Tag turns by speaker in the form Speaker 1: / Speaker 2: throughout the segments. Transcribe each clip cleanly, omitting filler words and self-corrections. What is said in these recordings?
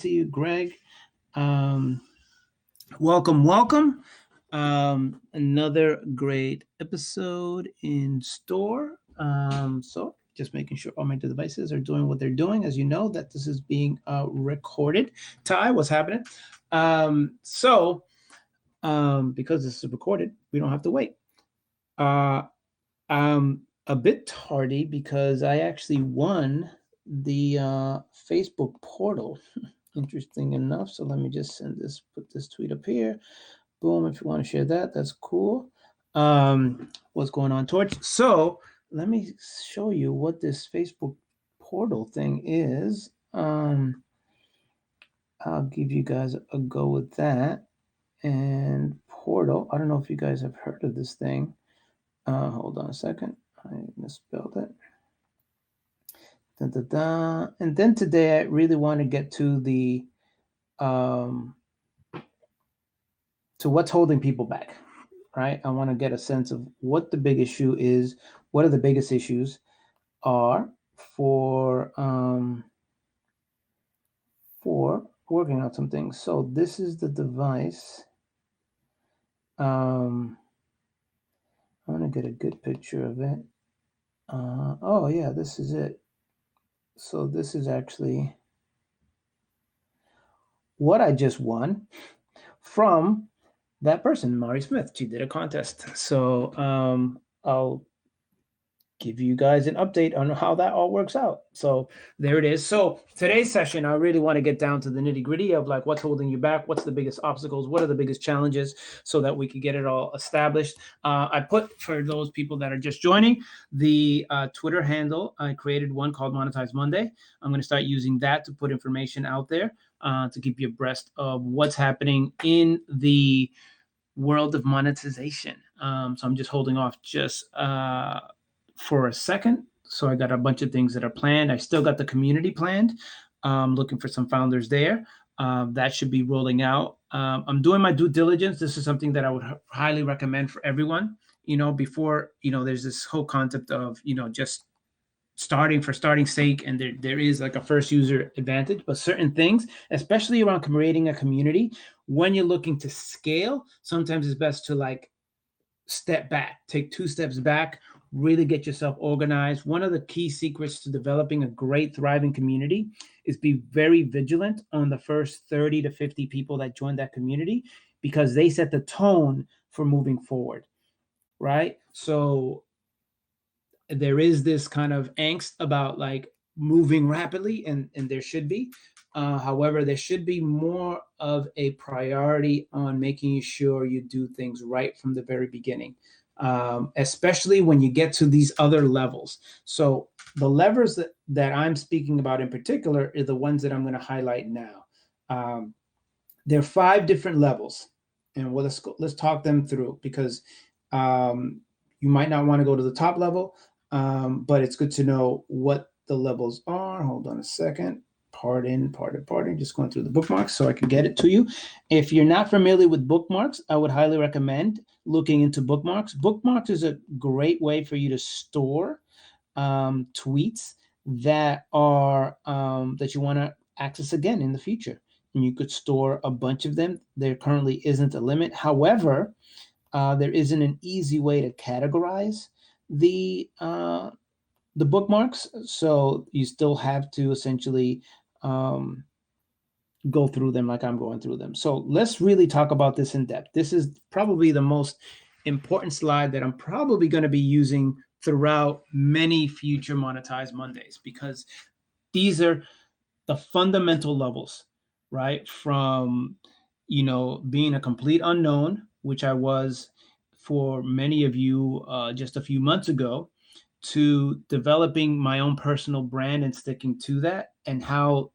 Speaker 1: see you, Greg. Um, welcome. Another great episode in store. So just making sure all my devices are doing what they're doing. As you know, that this is being recorded. Ty, what's happening? Because this is recorded, we don't have to wait. Uh, I'm a bit tardy because I actually won the Facebook portal. Interesting enough. So let me just put this tweet up here. Boom. If you want to share that, that's cool. What's going on, Torch? So let me show you what this Facebook portal thing is. I'll give you guys a go with that. And portal, I don't know if you guys have heard of this thing. Hold on a second. I misspelled it. And then today I really want to get to to what's holding people back, right? I want to get a sense of what the big issue is, what are the biggest issues are for working on some things. So this is the device. I want to get a good picture of it. Oh yeah, this is it. So this is actually what I just won from that person, Mari Smith. She did a contest. So I'll give you guys an update on how that all works out. So there it is. So today's session, I really want to get down to the nitty gritty of like what's holding you back, what's the biggest obstacles, what are the biggest challenges, so that we could get it all established. I put, for those people that are just joining, the Twitter handle. I created one called Monetize Monday. I'm going to start using that to put information out there to keep you abreast of what's happening in the world of monetization. So I'm just holding off just for a second. So I got a bunch of things that are planned. I still got the community planned. Looking for some founders there. That should be rolling out. I'm doing my due diligence. This is something that I would highly recommend for everyone. Before, there's this whole concept of, just starting for starting's sake, and there is like a first user advantage, but certain things, especially around creating a community, when you're looking to scale, sometimes it's best to like step back, take 2 steps back, really get yourself organized. One of the key secrets to developing a great, thriving community is be very vigilant on the first 30 to 50 people that join that community, because they set the tone for moving forward, right? So there is this kind of angst about like moving rapidly, and there should be. However, there should be more of a priority on making sure you do things right from the very beginning, especially when you get to these other levels. So the levers that I'm speaking about in particular are the ones that I'm going to highlight now. There are 5 different levels, and let's talk them through, because you might not want to go to the top level, but it's good to know what the levels are. Hold on a second. Pardon. Just going through the bookmarks so I can get it to you. If you're not familiar with bookmarks, I would highly recommend looking into bookmarks. Bookmarks is a great way for you to store tweets that are that you want to access again in the future. And you could store a bunch of them. There currently isn't a limit. However, there isn't an easy way to categorize the bookmarks, so you still have to essentially go through them like I'm going through them. So let's really talk about this in depth. This is probably the most important slide that I'm probably going to be using throughout many future Monetize Mondays, because these are the fundamental levels, right? From, being a complete unknown, which I was for many of you just a few months ago, to developing my own personal brand and sticking to that, and how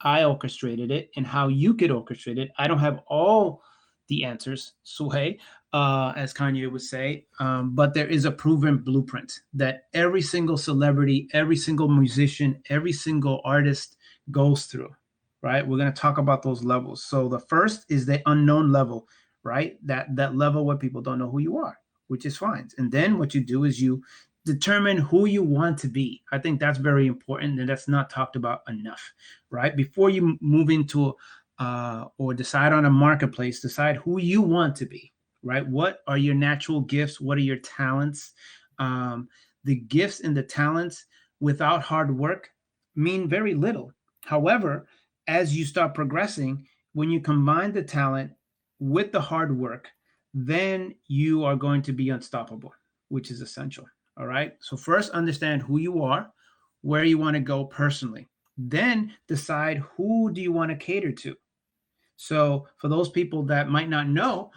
Speaker 1: I orchestrated it and how you could orchestrate it. I don't have all the answers, Sway, as Kanye would say, but there is a proven blueprint that every single celebrity, every single musician, every single artist goes through, right? We're going to talk about those levels. So the first is the unknown level, right? That level where people don't know who you are, which is fine. And then what you do is you determine who you want to be. I think that's very important, and that's not talked about enough, right? Before you move into or decide on a marketplace, decide who you want to be, right? What are your natural gifts? What are your talents? The gifts and the talents without hard work mean very little. However, as you start progressing, when you combine the talent with the hard work, then you are going to be unstoppable, which is essential. All right. So, first, understand who you are, where you want to go personally. Then decide who do you want to cater to. So, for those people that might not know,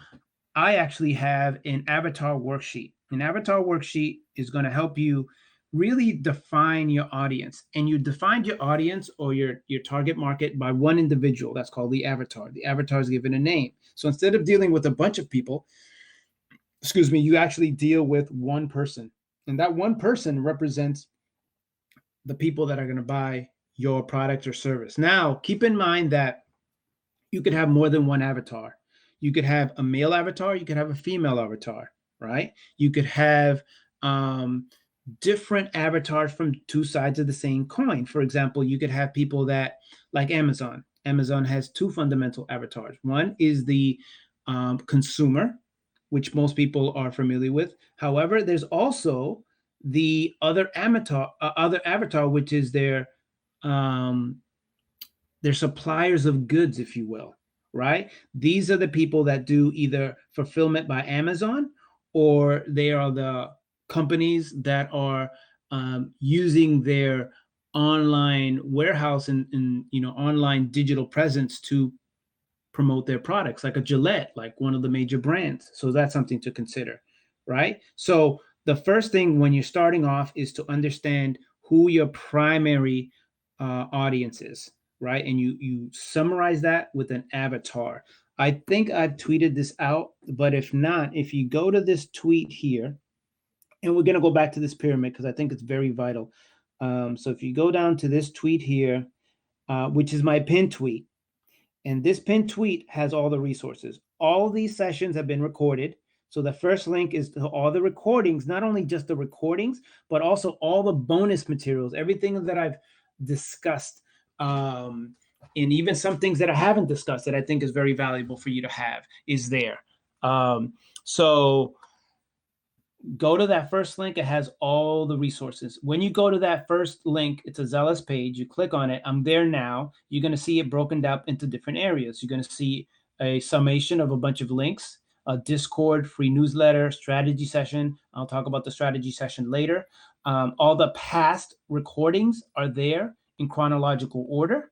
Speaker 1: I actually have an avatar worksheet. An avatar worksheet is going to help you really define your audience. And you define your audience or your target market by one individual. That's called the avatar. The avatar is given a name. So instead of dealing with a bunch of people, excuse me, you actually deal with one person. And that one person represents the people that are going to buy your product or service. Now, keep in mind that you could have more than one avatar. You could have a male avatar, you could have a female avatar, right? You could have different avatars from two sides of the same coin. For example, you could have people that, like Amazon. Amazon has two fundamental avatars. One is the consumer, which most people are familiar with. However, there's also the other avatar, which is um, they're suppliers of goods, if you will, right? These are the people that do either fulfillment by Amazon, or they are the companies that are using their online warehouse and online digital presence to promote their products, like a Gillette, like one of the major brands. So that's something to consider, right? So the first thing when you're starting off is to understand who your primary audience is, right? And you summarize that with an avatar. I think I've tweeted this out, but if not, if you go to this tweet here, and we're going to go back to this pyramid because I think it's very vital. So if you go down to this tweet here, which is my pinned tweet, and this pinned tweet has all the resources. All these sessions have been recorded. So the first link is to all the recordings, not only just the recordings, but also all the bonus materials, everything that I've discussed, and even some things that I haven't discussed that I think is very valuable for you to have is there. So go to that first link. It has all the resources. When you go to that first link, it's a Zealous page. You click on it. I'm there now. You're going to see it broken down into different areas. You're going to see a summation of a bunch of links, a Discord, free newsletter, strategy session. I'll talk about the strategy session later. All the past recordings are there in chronological order.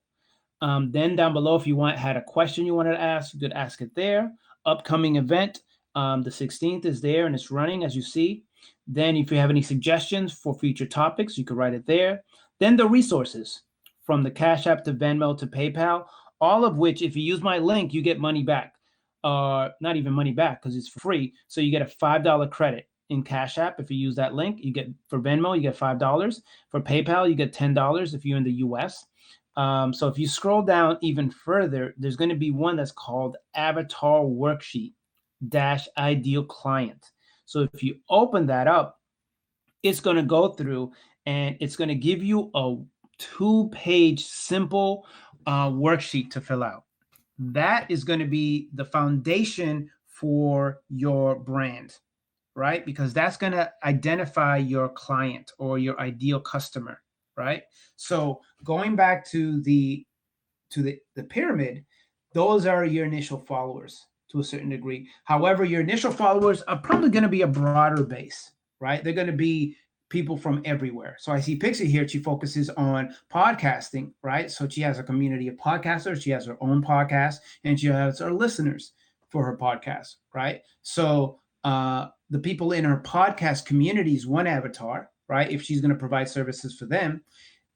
Speaker 1: Then down below, if you had a question you wanted to ask, you could ask it there. Upcoming event, the 16th is there and it's running, as you see. Then if you have any suggestions for future topics, you could write it there. Then the resources, from the Cash App to Venmo to PayPal, all of which, if you use my link, you get money back. Not even money back because it's free. So you get a $5 credit in Cash App. If you use that link, you get, for Venmo, you get $5. For PayPal, you get $10 if you're in the US. So if you scroll down even further, there's going to be one that's called Avatar Worksheet - Ideal Client. So if you open that up, it's going to go through and it's going to give you a 2-page simple worksheet to fill out. That is going to be the foundation for your brand, right? Because that's going to identify your client or your ideal customer, right? So going back to the pyramid, those are your initial followers to a certain degree. However, your initial followers are probably going to be a broader base, right? They're going to be people from everywhere. So I see Pixie here. She focuses on podcasting, right? So she has a community of podcasters. She has her own podcast, and she has her listeners for her podcast, right? So the people in her podcast community is one avatar, right? If she's going to provide services for them,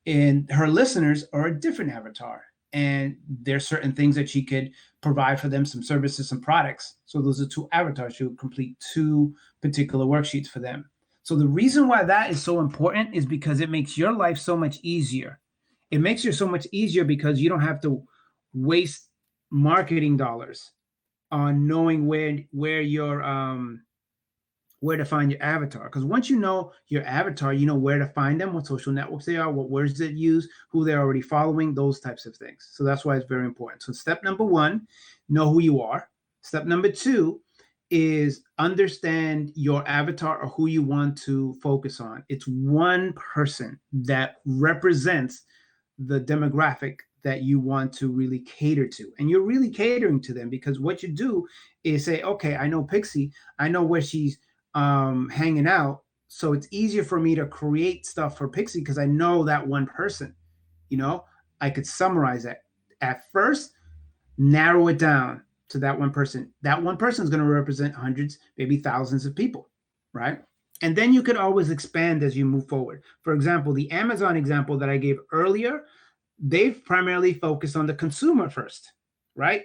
Speaker 1: and her listeners are a different avatar. And there's certain things that she could provide for them, some services, some products. So those are two avatars. She would complete 2 particular worksheets for them. So the reason why that is so important is because it makes your life so much easier. It makes you so much easier because you don't have to waste marketing dollars on knowing where your where to find your avatar. Because once you know your avatar, you know where to find them, what social networks they are, what words they use, who they're already following, those types of things. So that's why it's very important. So step number one, know who you are. Step number two is understand your avatar or who you want to focus on. It's one person that represents the demographic that you want to really cater to. And you're really catering to them because what you do is say, okay, I know Pixie, I know where she's hanging out. So it's easier for me to create stuff for Pixie because I know that one person. You know, I could summarize that at first, narrow it down to that one person. That one person is going to represent hundreds, maybe thousands of people, right? And then you could always expand as you move forward. For example, the Amazon example that I gave earlier, they've primarily focused on the consumer first, right?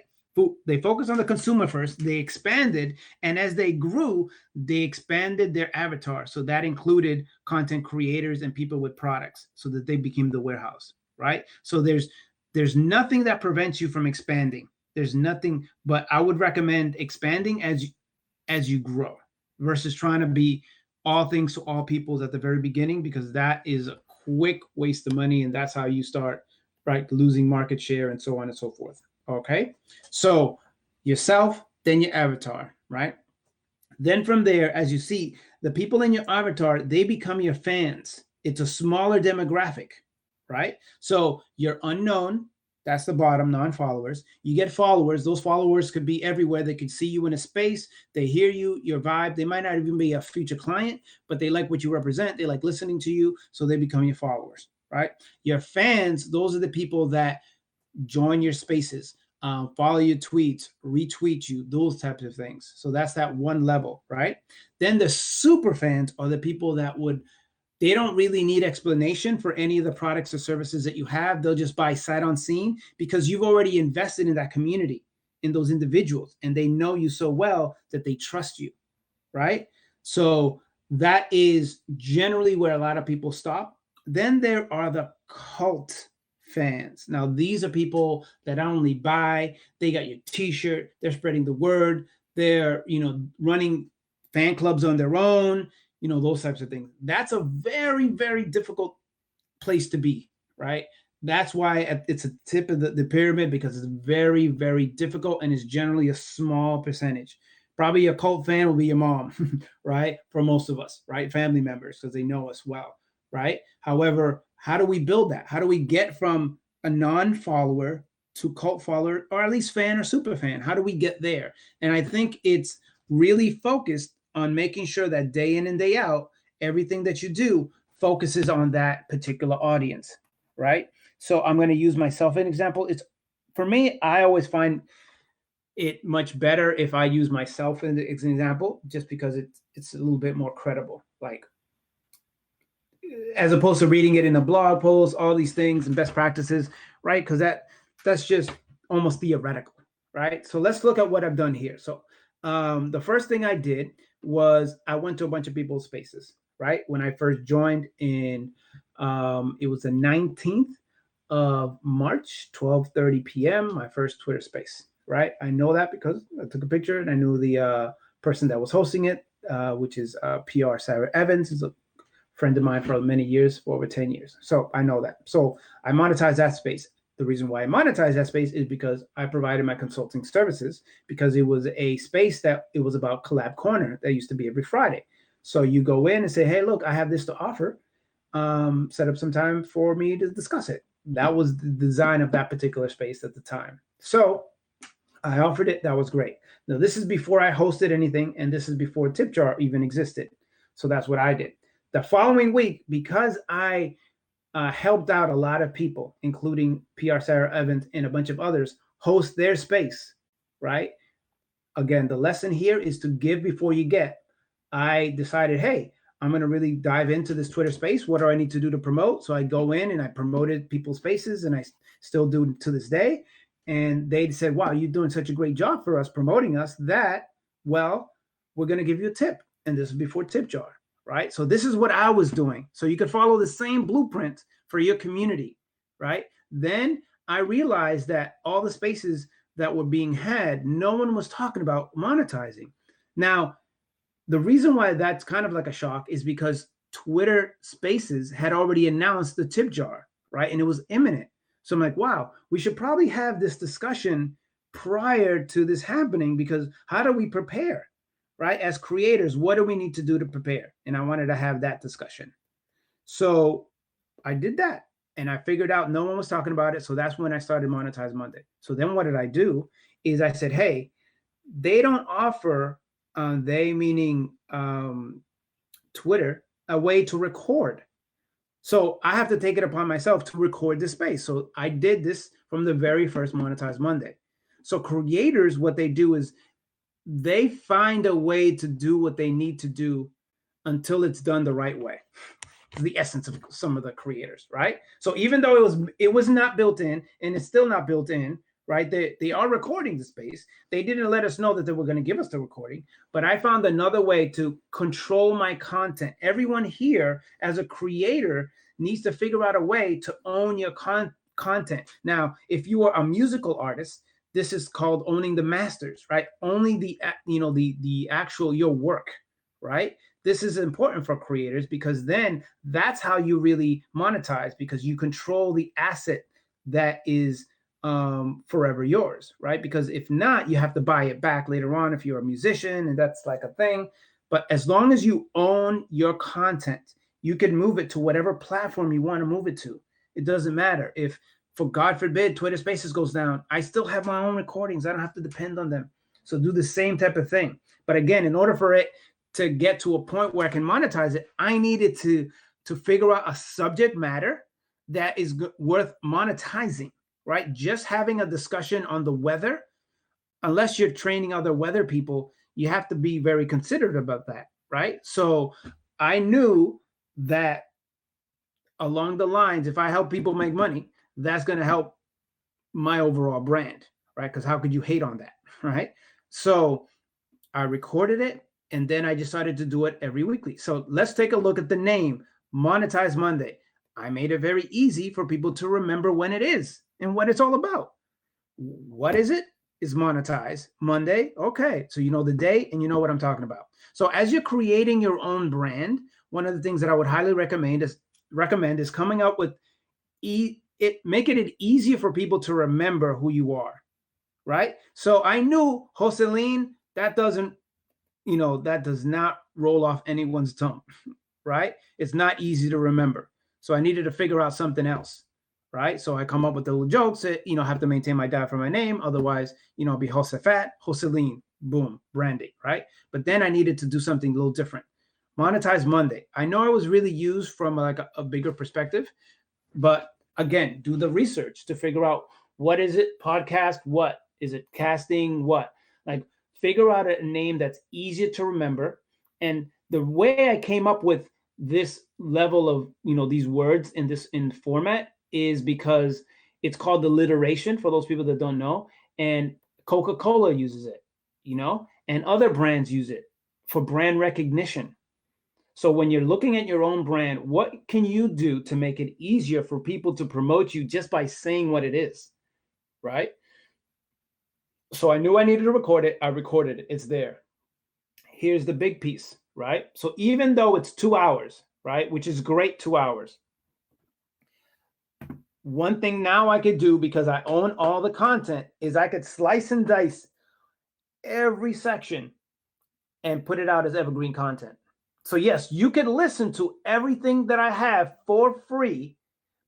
Speaker 1: They focused on the consumer first, they expanded, and as they grew, they expanded their avatar. So that included content creators and people with products so that they became the warehouse, right? So there's nothing that prevents you from expanding. There's nothing, but I would recommend expanding as you grow versus trying to be all things to all peoples at the very beginning, because that is a quick waste of money, and that's how you start, right, losing market share and so on and so forth. Okay, so yourself, then your avatar, right? Then from there, as you see, the people in your avatar, they become your fans. It's a smaller demographic, right? So you're unknown. That's the bottom, non-followers. You get followers. Those followers could be everywhere. They could see you in a space. They hear you, your vibe. They might not even be a future client, but they like what you represent. They like listening to you, so they become your followers, right? Your fans, those are the people that join your spaces, follow your tweets, retweet you, those types of things. So that's that one level, right? Then the super fans are the people that they don't really need explanation for any of the products or services that you have. They'll just buy sight unseen because you've already invested in that community, in those individuals, and they know you so well that they trust you, right? So that is generally where a lot of people stop. Then there are the cult fans. Now, these are people that not only buy, they got your t-shirt, they're spreading the word, they're, running fan clubs on their own, those types of things. That's a very, very difficult place to be, right? That's why it's a tip of the pyramid, because it's very, very difficult and it's generally a small percentage. Probably a cult fan will be your mom, right? For most of us, right? Family members, because they know us well, right? However, how do we build that? How do we get from a non-follower to cult follower, or at least fan or super fan? How do we get there? And I think it's really focused on making sure that day in and day out, everything that you do focuses on that particular audience, right? So I'm going to use myself as an example. It's, for me, I always find it much better if I use myself as an example, just because it's a little bit more credible, like, as opposed to reading it in a blog post, all these things and best practices, right? Because that's just almost theoretical, right? So let's look at what I've done here. So the first thing I did was I went to a bunch of people's spaces, right? When I first joined in, it was the 19th of March, 12:30 p.m., my first Twitter space, right? I know that because I took a picture and I knew the person that was hosting it, which is PR Sarah Evans, is a friend of mine for many years, for over 10 years. So I know that. So I monetize that space. The reason why I monetize that space is because I provided my consulting services, because it was a space that it was about Collab Corner that used to be every Friday. So you go in and say, hey, look, I have this to offer. Set up some time for me to discuss it. That was the design of that particular space at the time. So I offered it. That was great. Now, this is before I hosted anything, and this is before Tip Jar even existed. So that's what I did. The following week, because I helped out a lot of people, including PR Sarah Evans and a bunch of others, host their space, right? Again, the lesson here is to give before you get. I decided, hey, I'm going to really dive into this Twitter space. What do I need to do to promote? So I go in and I promoted people's spaces, and I still do to this day. And they said, wow, you're doing such a great job for us, promoting us, that, well, we're going to give you a tip. And this is before Tip Jar, right? So this is what I was doing. So you could follow the same blueprint for your community, right? Then I realized that all the spaces that were being had, no one was talking about monetizing. Now, the reason why that's kind of like a shock is because Twitter Spaces had already announced the tip jar, right? And it was imminent. So I'm like, wow, we should probably have this discussion prior to this happening, because how do we prepare, right? As creators, what do we need to do to prepare? And I wanted to have that discussion. So I did that, and I figured out no one was talking about it. So that's when I started Monetize Monday. So then what did I do is I said, hey, they don't offer, they meaning Twitter, a way to record. So I have to take it upon myself to record this space. So I did this from the very first Monetize Monday. So creators, what they do is they find a way to do what they need to do until it's done the right way. The essence of some of the creators, right? So even though it was not built in, and it's still not built in, right? They are recording the space. They didn't let us know that they were going to give us the recording, but I found another way to control my content. Everyone here as a creator needs to figure out a way to own your content. Now, if you are a musical artist, this is called owning the masters, right? Only the actual your work, right? This is important for creators, because then that's how you really monetize, because you control the asset that is forever yours, right? Because if not, you have to buy it back later on if you're a musician, and that's like a thing. But as long as you own your content, you can move it to whatever platform you want to move it to. It doesn't matter if, for God forbid, Twitter Spaces goes down, I still have my own recordings. I don't have to depend on them. So do the same type of thing. But again, in order for it to get to a point where I can monetize it, I needed to figure out a subject matter that is worth monetizing, right? Just having a discussion on the weather, unless you're training other weather people, you have to be very considerate about that, right? So I knew that along the lines, if I help people make money, that's going to help my overall brand, right? Because how could you hate on that, right? So I recorded it, and then I decided to do it every weekly. So let's take a look at the name, Monetize Monday. I made it very easy for people to remember when it is and what it's all about. What is it? Is Monetize Monday. Okay, so you know the day and you know what I'm talking about. So as you're creating your own brand, one of the things that I would highly recommend is coming up with making it easier for people to remember who you are, right? So I knew Jocelyn, that does not roll off anyone's tongue, right? It's not easy to remember. So I needed to figure out something else, right? So I come up with the little jokes that, have to maintain my dad for my name. Otherwise, it'll be Josefat, Jocelyn, boom, branding, right? But then I needed to do something a little different. Monetize Monday. I know it was really used from like a bigger perspective, but again, do the research to figure out, what is it? Podcast, what? Is it casting, what? Like, figure out a name that's easier to remember. And the way I came up with this level of, these words in format is because it's called alliteration, for those people that don't know. And Coca-Cola uses it, and other brands use it for brand recognition. So when you're looking at your own brand, what can you do to make it easier for people to promote you just by saying what it is, right? So I knew I needed to record it. I recorded it. It's there. Here's the big piece, right? So even though it's 2 hours, right, which is great, 2 hours, one thing now I could do, because I own all the content, is I could slice and dice every section and put it out as evergreen content. So yes, you can listen to everything that I have for free,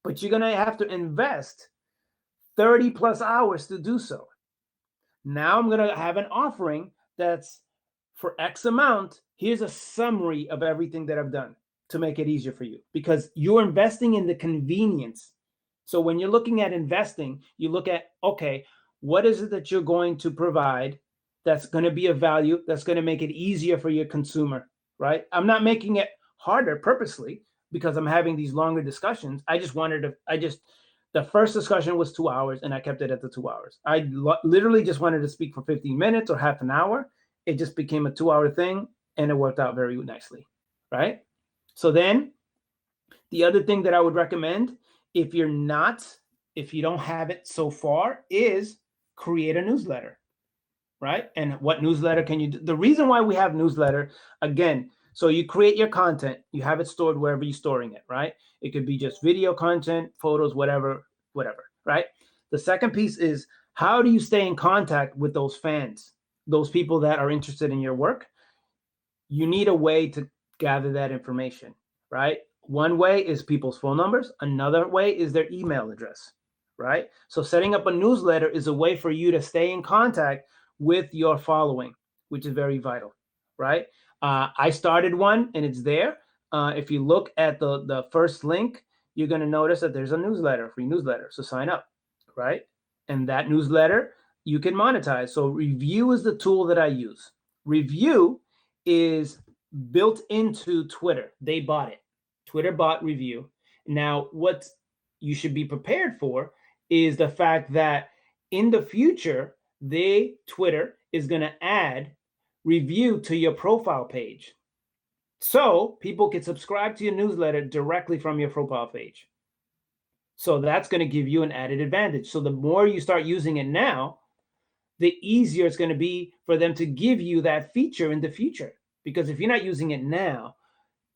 Speaker 1: but you're going to have to invest 30 plus hours to do so. Now I'm going to have an offering that's for X amount. Here's a summary of everything that I've done to make it easier for you, because you're investing in the convenience. So when you're looking at investing, you look at, okay, what is it that you're going to provide that's going to be of value, that's going to make it easier for your consumer, right? I'm not making it harder purposely because I'm having these longer discussions. The first discussion was 2 hours, and I kept it at the 2 hours. I literally just wanted to speak for 15 minutes or half an hour. It just became a 2-hour thing, and it worked out very nicely, right? So then the other thing that I would recommend, if you don't have it so far, is create a newsletter, right? And what newsletter can you do? The reason why we have newsletter, again, so you create your content, you have it stored wherever you're storing it, right? It could be just video content, photos, whatever, right? The second piece is, how do you stay in contact with those fans, those people that are interested in your work? You need a way to gather that information, right? One way is people's phone numbers. Another way is their email address, right? So setting up a newsletter is a way for you to stay in contact with your following, which is very vital, right? I started one and it's there. If you look at the first link, you're going to notice that there's a newsletter, free newsletter. So sign up, right? And that newsletter you can monetize. So Review is the tool that I use. Review is built into Twitter. They bought it. Twitter bought Review. Now, what you should be prepared for is the fact that in the future, Twitter is going to add Review to your profile page. So people can subscribe to your newsletter directly from your profile page. So that's going to give you an added advantage. So the more you start using it now, the easier it's going to be for them to give you that feature in the future. Because if you're not using it now,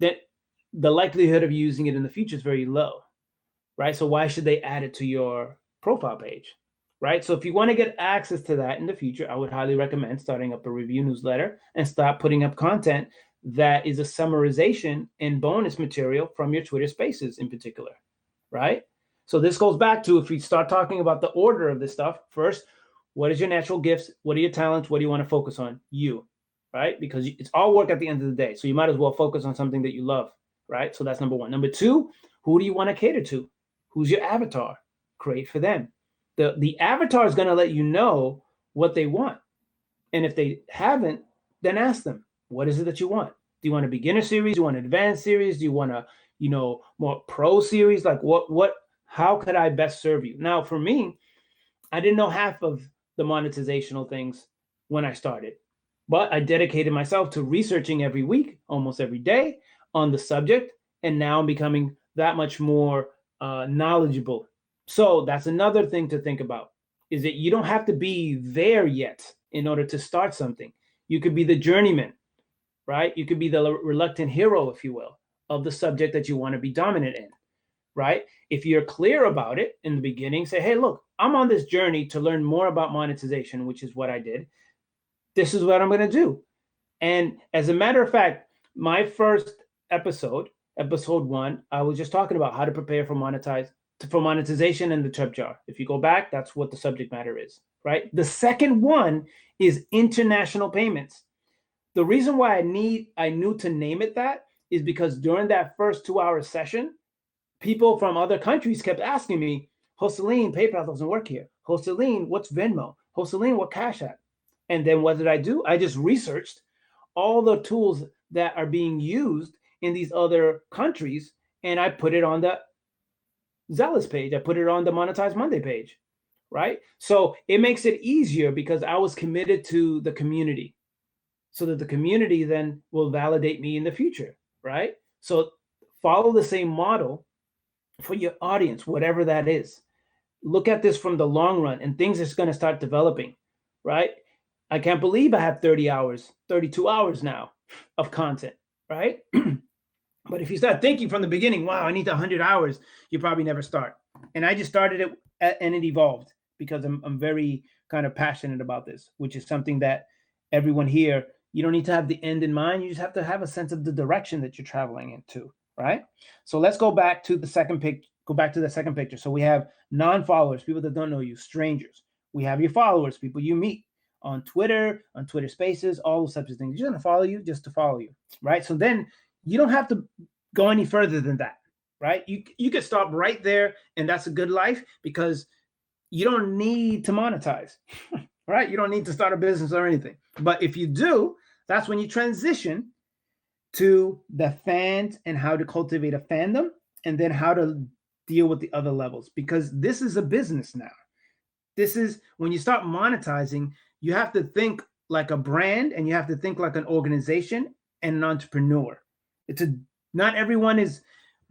Speaker 1: then the likelihood of using it in the future is very low, right? So why should they add it to your profile page, right? So if you want to get access to that in the future, I would highly recommend starting up a review newsletter and start putting up content that is a summarization and bonus material from your Twitter Spaces in particular, right? So this goes back to, if we start talking about the order of this stuff, first, what is your natural gifts? What are your talents? What do you want to focus on? You, right? Because it's all work at the end of the day. So you might as well focus on something that you love, right? So that's number one. Number two, who do you want to cater to? Who's your avatar? Create for them. The avatar is going to let you know what they want. And if they haven't, then ask them, what is it that you want? Do you want a beginner series? Do you want an advanced series? Do you want a, more pro series? Like how could I best serve you? Now, for me, I didn't know half of the monetizational things when I started, but I dedicated myself to researching every week, almost every day, on the subject. And now I'm becoming that much more knowledgeable. So that's another thing to think about, is that you don't have to be there yet in order to start something. You could be the journeyman, right? You could be the reluctant hero, if you will, of the subject that you want to be dominant in, right? If you're clear about it in the beginning, say, hey, look, I'm on this journey to learn more about monetization, which is what I did. This is what I'm going to do. And as a matter of fact, my first episode 1, I was just talking about how to prepare for monetization in the tip jar. If you go back, that's what the subject matter is, right? The second one is international payments. The reason why I knew to name it that is because during that first 2-hour session, people from other countries kept asking me, Joseline, PayPal doesn't work here. Joseline, what's Venmo? Joseline, what Cash App? And then what did I do? I just researched all the tools that are being used in these other countries, and I put it on the Zealous page. I put it on the Monetize Monday page, right? So it makes it easier because I was committed to the community, so that the community then will validate me in the future, right? So follow the same model for your audience, whatever that is. Look at this from the long run, and things are going to start developing, right? I can't believe I have 32 hours now of content, right? But if you start thinking from the beginning, wow, I need 100 hours, you probably never start. And I just started it and it evolved because I'm very kind of passionate about this, which is something that everyone here, you don't need to have the end in mind. You just have to have a sense of the direction that you're traveling into, right? So let's go back to the second picture. So we have non-followers, people that don't know you, strangers. We have your followers, people you meet on Twitter Spaces, all those types of things. You're going to follow you just to follow you, right? So then you don't have to go any further than that, right? You could stop right there, and that's a good life because you don't need to monetize, right? You don't need to start a business or anything. But if you do, that's when you transition to the fans and how to cultivate a fandom, and then how to deal with the other levels, because this is a business now. This is when you start monetizing, you have to think like a brand, and you have to think like an organization and an entrepreneur. Not everyone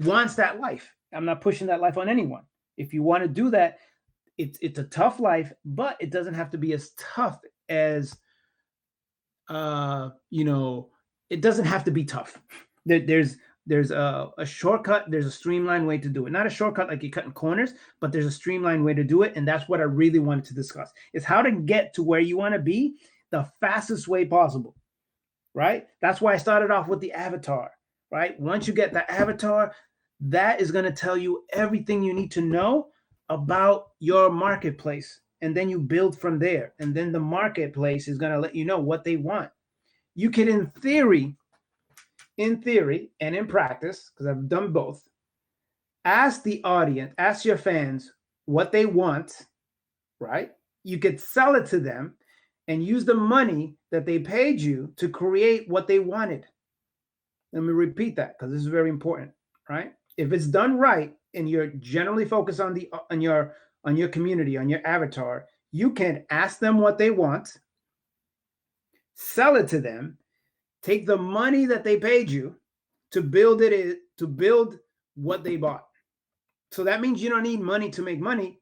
Speaker 1: wants that life. I'm not pushing that life on anyone. If you want to do that, it's a tough life, but it doesn't have to be as tough as it doesn't have to be tough. There's a shortcut. There's a streamlined way to do it. Not a shortcut like you're cutting corners, but there's a streamlined way to do it. And that's what I really wanted to discuss, is how to get to where you want to be the fastest way possible, right? That's why I started off with the avatar, right? Once you get the avatar, that is going to tell you everything you need to know about your marketplace. And then you build from there. And then the marketplace is going to let you know what they want. You can, in theory and in practice, because I've done both, ask the audience, ask your fans what they want, right? You could sell it to them and use the money that they paid you to create what they wanted. Let me repeat that, because this is very important, right? If it's done right and you're generally focused on your community, on your avatar, you can ask them what they want, sell it to them, take the money that they paid you to build what they bought. So that means you don't need money to make money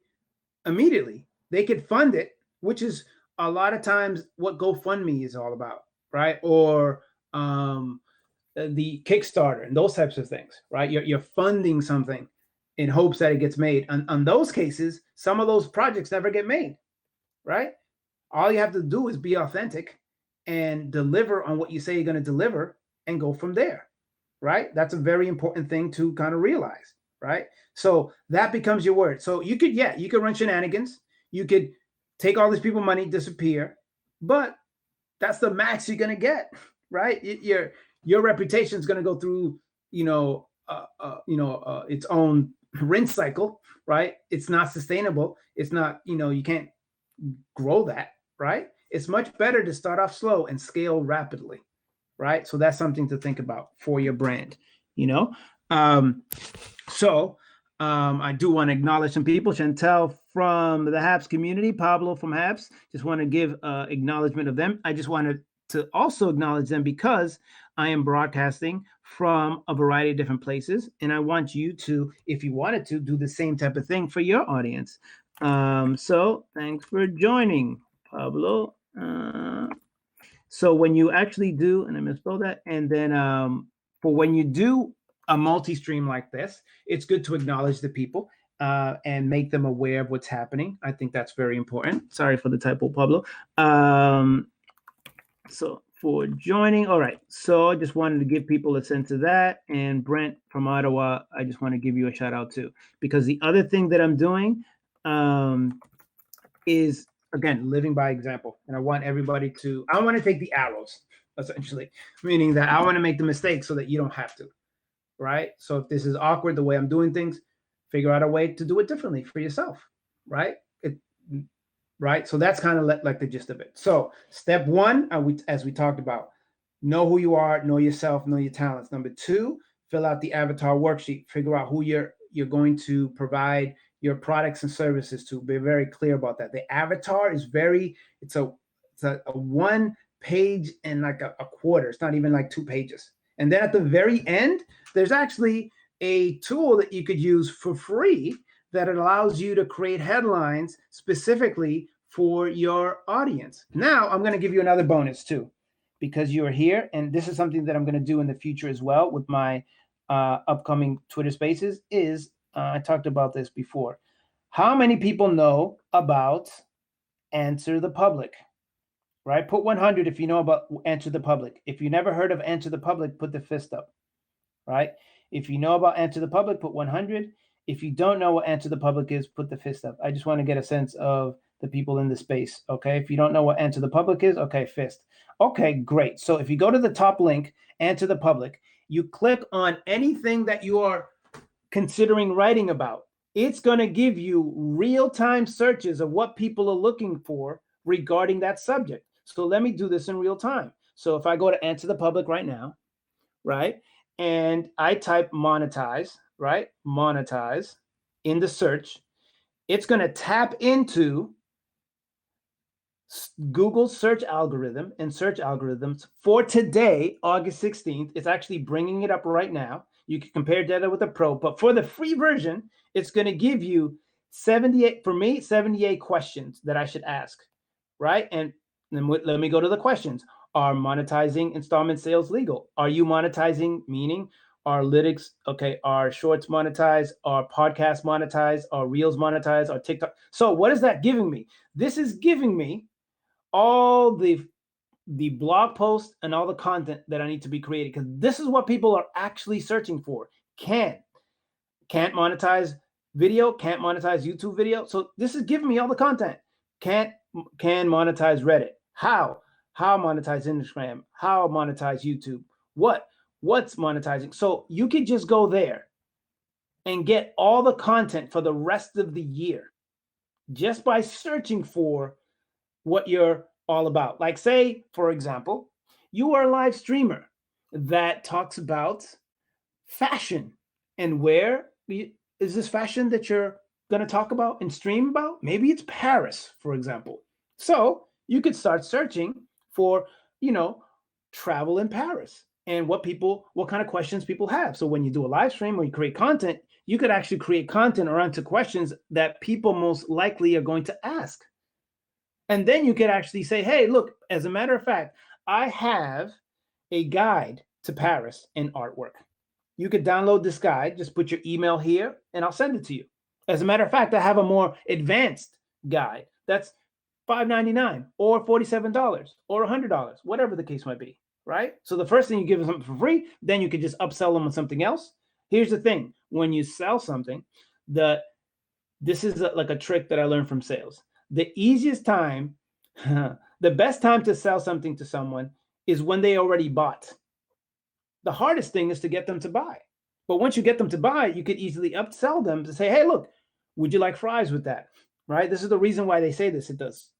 Speaker 1: immediately. They could fund it, which is a lot of times what GoFundMe is all about, right? Or the Kickstarter and those types of things, right? You're funding something in hopes that it gets made. On those cases, some of those projects never get made, right? All you have to do is be authentic and deliver on what you say you're going to deliver and go from there, right? That's a very important thing to kind of realize, right? So that becomes your word. So you could run shenanigans. You could take all these people money, disappear, but that's the max you're going to get, right? Your reputation is going to go through, its own rinse cycle, right? It's not sustainable. It's not, you can't grow that, right? It's much better to start off slow and scale rapidly, right? So that's something to think about for your brand, I do want to acknowledge some people. Chantel from the HAPS community, Pablo from HAPS, just want to give acknowledgement of them. I just wanted to also acknowledge them because I am broadcasting from a variety of different places. And I want you to, if you wanted to, do the same type of thing for your audience. So thanks for joining, Pablo. So when you actually do, and I misspelled that, and then for when you do a multi-stream like this, it's good to acknowledge the people and make them aware of what's happening. I think that's very important. Sorry for the typo, Pablo. So for joining. All right. So I just wanted to give people a sense of that. And Brent from Ottawa, I just want to give you a shout out too, because the other thing that I'm doing is, again, living by example. And I want everybody to, I want to take the arrows, essentially, meaning that I want to make the mistake so that you don't have to. Right? So if this is awkward, the way I'm doing things, figure out a way to do it differently for yourself, right? Right? So that's kind of like the gist of it. So step one, as we talked about, know who you are, know yourself, know your talents. Number two, fill out the Avatar Worksheet. Figure out who you're going to provide your products and services to. Be very clear about that. The avatar is it's a one page and like a quarter. It's not even like 2 pages. And then at the very end, there's actually a tool that you could use for free that allows you to create headlines specifically for your audience. Now, I'm going to give you another bonus too, because you're here. And this is something that I'm going to do in the future as well with my upcoming Twitter Spaces is, I talked about this before. How many people know about Answer the Public? Right? Put 100 if you know about Answer the Public. If you never heard of Answer the Public, put the fist up. Right? If you know about Answer the Public, put 100. If you don't know what Answer the Public is, put the fist up. I just want to get a sense of the people in the space. Okay? If you don't know what Answer the Public is, okay, fist. Okay, great. So if you go to the top link, Answer the Public, you click on anything that you are considering writing about. It's going to give you real-time searches of what people are looking for regarding that subject. So let me do this in real time. So if I go to Answer the Public right now, right, and I type monetize, right, monetize in the search, it's going to tap into Google's search algorithm and search algorithms for today, August 16th. It's actually bringing it up right now. You can compare data with a pro, but for the free version, it's going to give you 78 questions that I should ask, right? And then let me go to the questions. Are monetizing installment sales legal? Are you monetizing? Meaning, are lytics okay? Are shorts monetized? Are podcasts monetized? Are reels monetized? Are TikTok? So what is that giving me? This is giving me all the blog posts and all the content that I need to be created, because this is what people are actually searching for. Can't monetize video, can't monetize YouTube video. So this is giving me all the content. Can monetize Reddit. How monetize Instagram, how monetize YouTube, what's monetizing. So you could just go there and get all the content for the rest of the year just by searching for what you're all about. Like, say, for example, you are a live streamer that talks about fashion, and where is this fashion that you're going to talk about and stream about? Maybe it's Paris, for example. So you could start searching for, travel in Paris and what kind of questions people have. So when you do a live stream or you create content, you could actually create content around to questions that people most likely are going to ask. And then you could actually say, hey, look, as a matter of fact, I have a guide to Paris in artwork. You could download this guide, just put your email here, and I'll send it to you. As a matter of fact, I have a more advanced guide that's $5.99 or $47 or $100, whatever the case might be, right? So the first thing, you give them something for free, then you could just upsell them on something else. Here's the thing. When you sell something, this is like a trick that I learned from sales. The easiest time, the best time to sell something to someone is when they already bought. The hardest thing is to get them to buy. But once you get them to buy, you could easily upsell them to say, hey, look, would you like fries with that? Right? This is the reason why they say this. It does,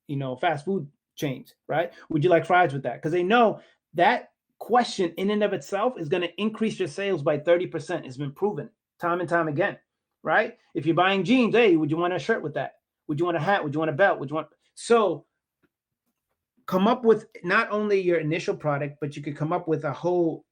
Speaker 1: fast food chains, right? Would you like fries with that? Because they know that question in and of itself is going to increase your sales by 30%. It's been proven time and time again, right? If you're buying jeans, hey, would you want a shirt with that? Would you want a hat? Would you want a belt? Would you want? So come up with not only your initial product, but you could come up with a whole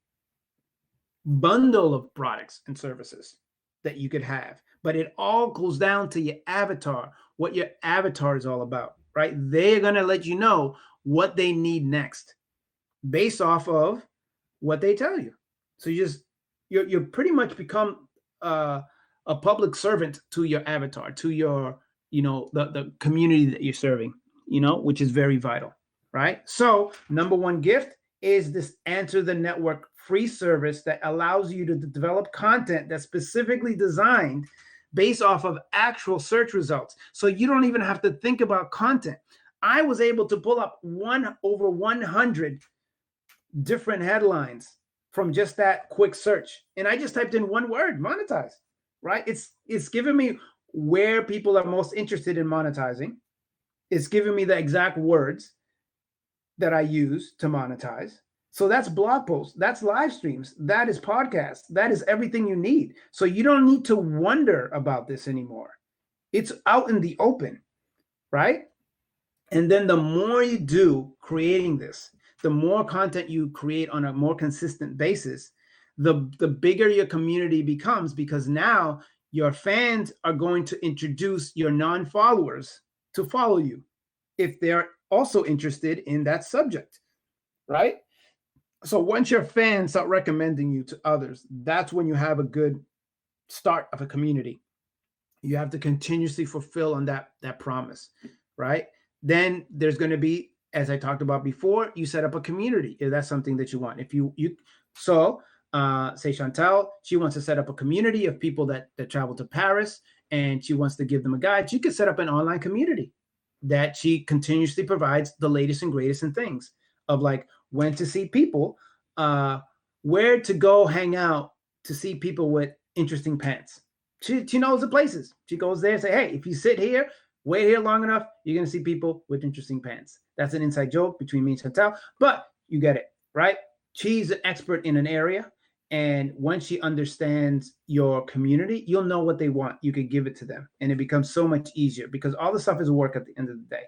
Speaker 1: bundle of products and services that you could have. But it all goes down to your avatar, what your avatar is all about, right? They're going to let you know what they need next based off of what they tell you. So you're pretty much become a public servant to your avatar, to your, the community that you're serving, which is very vital, right? So number one gift is this Answer the Network free service that allows you to develop content that's specifically designed based off of actual search results. So you don't even have to think about content. I was able to pull up over 100 different headlines from just that quick search. And I just typed in one word, monetize, right? It's giving me where people are most interested in monetizing. It's giving me the exact words that I use to monetize. So that's blog posts, that's live streams, that is podcasts, that is everything you need. So you don't need to wonder about this anymore. It's out in the open, right? And then the more you do creating this, the more content you create on a more consistent basis, the bigger your community becomes, because now your fans are going to introduce your non-followers to follow you if they're also interested in that subject, right? So once your fans start recommending you to others, that's when you have a good start of a community. You have to continuously fulfill on that promise, right? Then there's going to be, as I talked about before, you set up a community if that's something that you want. If you say Chantel, she wants to set up a community of people that travel to Paris, and she wants to give them a guide. She could set up an online community that she continuously provides the latest and greatest in things of, like, when to see people, where to go hang out to see people with interesting pants. She knows the places. She goes there and say, hey, if you sit here, wait here long enough, you're going to see people with interesting pants. That's an inside joke between me and Chantel, but you get it, right? She's an expert in an area. And once she understands your community, you'll know what they want. You can give it to them. And it becomes so much easier, because all the stuff is work at the end of the day.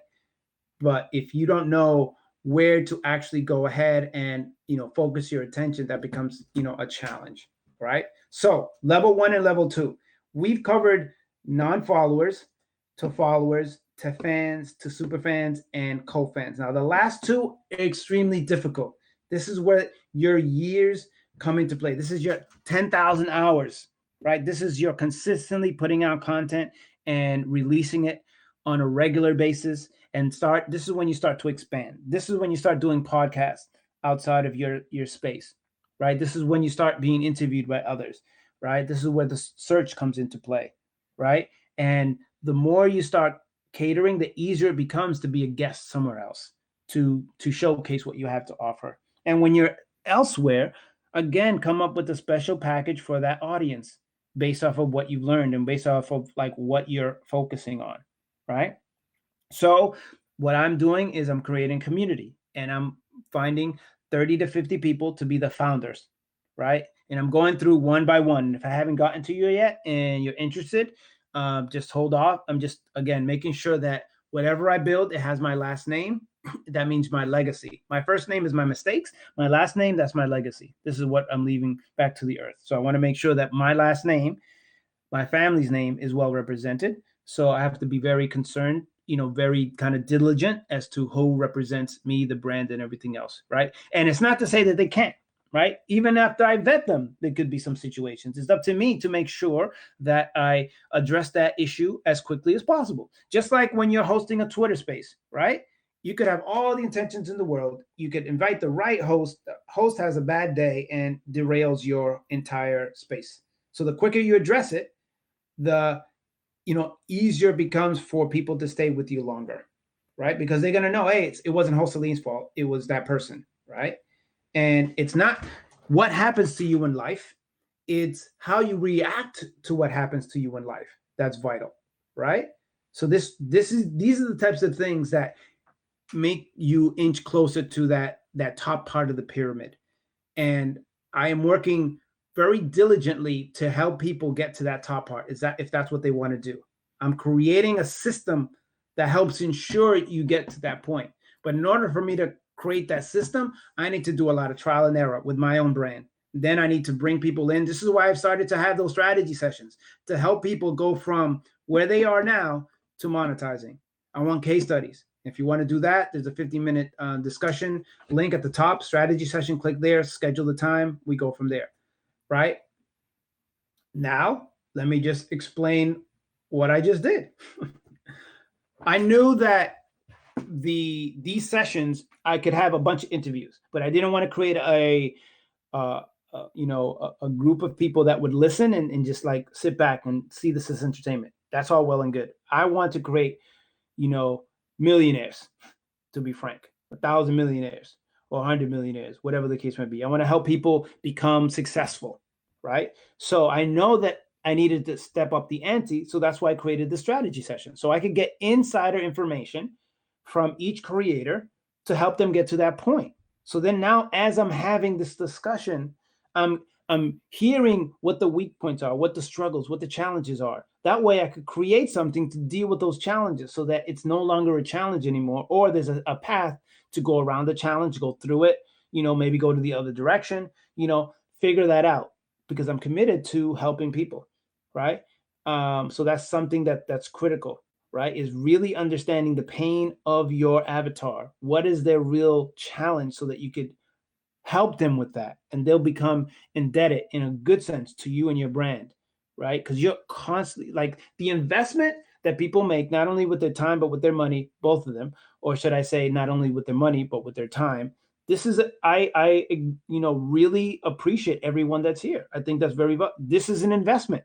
Speaker 1: But if you don't know where to actually go ahead and, focus your attention, that becomes, a challenge, right? So level 1 and level 2, we've covered non-followers to followers to fans, to super fans, and co-fans. Now, the last two are extremely difficult. This is where your years come into play. This is your 10,000 hours, right? This is your consistently putting out content and releasing it on a regular basis this is when you start to expand. This is when you start doing podcasts outside of your space, right? This is when you start being interviewed by others, right? This is where the search comes into play, right? And the more you start catering, the easier it becomes to be a guest somewhere else to showcase what you have to offer. And when you're elsewhere, again, come up with a special package for that audience based off of what you've learned and based off of like what you're focusing on, right? So what I'm doing is I'm creating community and I'm finding 30 to 50 people to be the founders, right? And I'm going through one by one. If I haven't gotten to you yet and you're interested, just hold off. I'm just, again, making sure that whatever I build, it has my last name. That means my legacy. My first name is my mistakes. My last name, that's my legacy. This is what I'm leaving back to the earth. So I want to make sure that my last name, my family's name, is well represented. So I have to be very concerned, very kind of diligent as to who represents me, the brand, and everything else, right? And it's not to say that they can't, right? Even after I vet them, there could be some situations. It's up to me to make sure that I address that issue as quickly as possible. Just like when you're hosting a Twitter space, right? You could have all the intentions in the world. You could invite the right host. The host has a bad day and derails your entire space. So the quicker you address it, the easier it becomes for people to stay with you longer, right? Because they're gonna know, hey, it wasn't host Aline's fault, it was that person, right? And it's not what happens to you in life, it's how you react to what happens to you in life that's vital, right? So these are the types of things that make you inch closer to that top part of the pyramid. And I am working very diligently to help people get to that top part. Is that if that's what they want to do? I'm creating a system that helps ensure you get to that point. But in order for me to create that system, I need to do a lot of trial and error with my own brand. Then I need to bring people in. This is why I've started to have those strategy sessions to help people go from where they are now to monetizing. I want case studies. If you want to do that, there's a 15-minute discussion link at the top, strategy session. Click there, schedule the time. We go from there, right? Now, let me just explain what I just did. I knew that these sessions, I could have a bunch of interviews, but I didn't want to create a group of people that would listen and just like sit back and see this as entertainment. That's all well and good. I want to create, millionaires, to be frank, 1,000 millionaires or 100 millionaires, whatever the case might be. I want to help people become successful, right? So I know that I needed to step up the ante. So that's why I created the strategy session. So I could get insider information from each creator to help them get to that point. So then now, as I'm having this discussion, I'm hearing what the weak points are, what the struggles, what the challenges are. That way I could create something to deal with those challenges so that it's no longer a challenge anymore, or there's a path to go around the challenge, go through it, maybe go to the other direction, figure that out, because I'm committed to helping people, right? So that's something that's critical, right? Is really understanding the pain of your avatar. What is their real challenge so that you could help them with that, and they'll become indebted in a good sense to you and your brand, right? Because you're constantly like the investment that people make, not only with their time but with their money, both of them, or should I say not only with their money but with their time. This is I really appreciate everyone that's here. I think that's this is an investment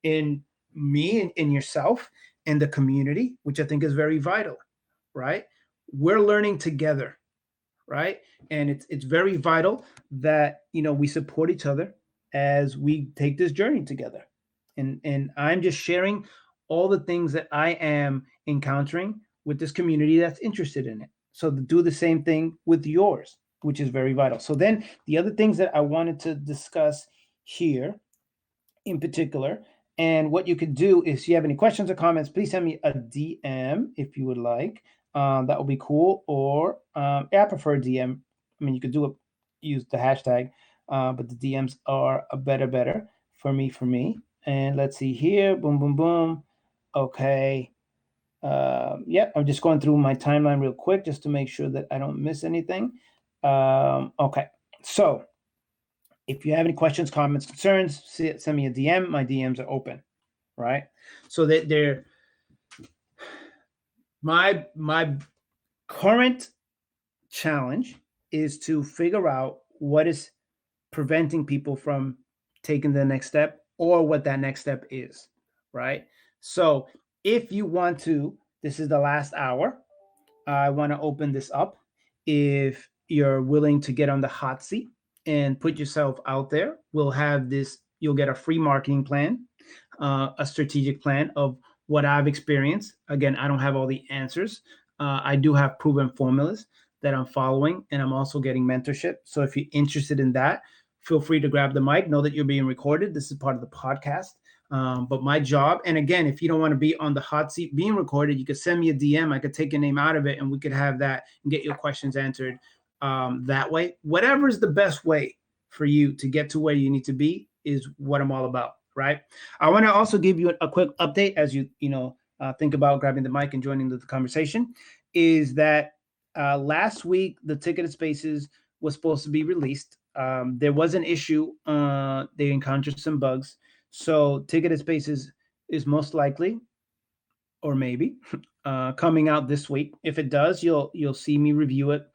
Speaker 1: in me and in yourself and the community, which I think is very vital, right? We're learning together, right? And it's very vital that we support each other as we take this journey together. And I'm just sharing all the things that I am encountering with this community that's interested in it. So to do the same thing with yours, which is very vital. So then the other things that I wanted to discuss here in particular. And what you could do is, if you have any questions or comments, please send me a DM if you would like. That would be cool. Or I prefer DM. I mean, you could use the hashtag, but the DMs are a better for me. And let's see here. Boom, boom, boom. Okay. Yeah, I'm just going through my timeline real quick just to make sure that I don't miss anything. Okay, so if you have any questions, comments, concerns, send me a DM. My DMs are open, right? So that they're my current challenge is to figure out what is preventing people from taking the next step or what that next step is, right? So if you want to, this is the last hour. I want to open this up. If you're willing to get on the hot seat and put yourself out there, we'll have this, you'll get a free marketing plan, a strategic plan of what I've experienced. Again, I don't have all the answers. I do have proven formulas that I'm following, and I'm also getting mentorship. So if you're interested in that, feel free to grab the mic. Know that you're being recorded. This is part of the podcast. But my job, and again, if you don't want to be on the hot seat being recorded, you could send me a DM. I could take your name out of it and we could have that and get your questions answered that way. Whatever is the best way for you to get to where you need to be is what I'm all about, right? I want to also give you a quick update as you think about grabbing the mic and joining the conversation. Is that last week the ticketed spaces was supposed to be released. There was an issue. They encountered some bugs. So ticketed spaces is most likely, or maybe, coming out this week. If it does, you'll see me review it.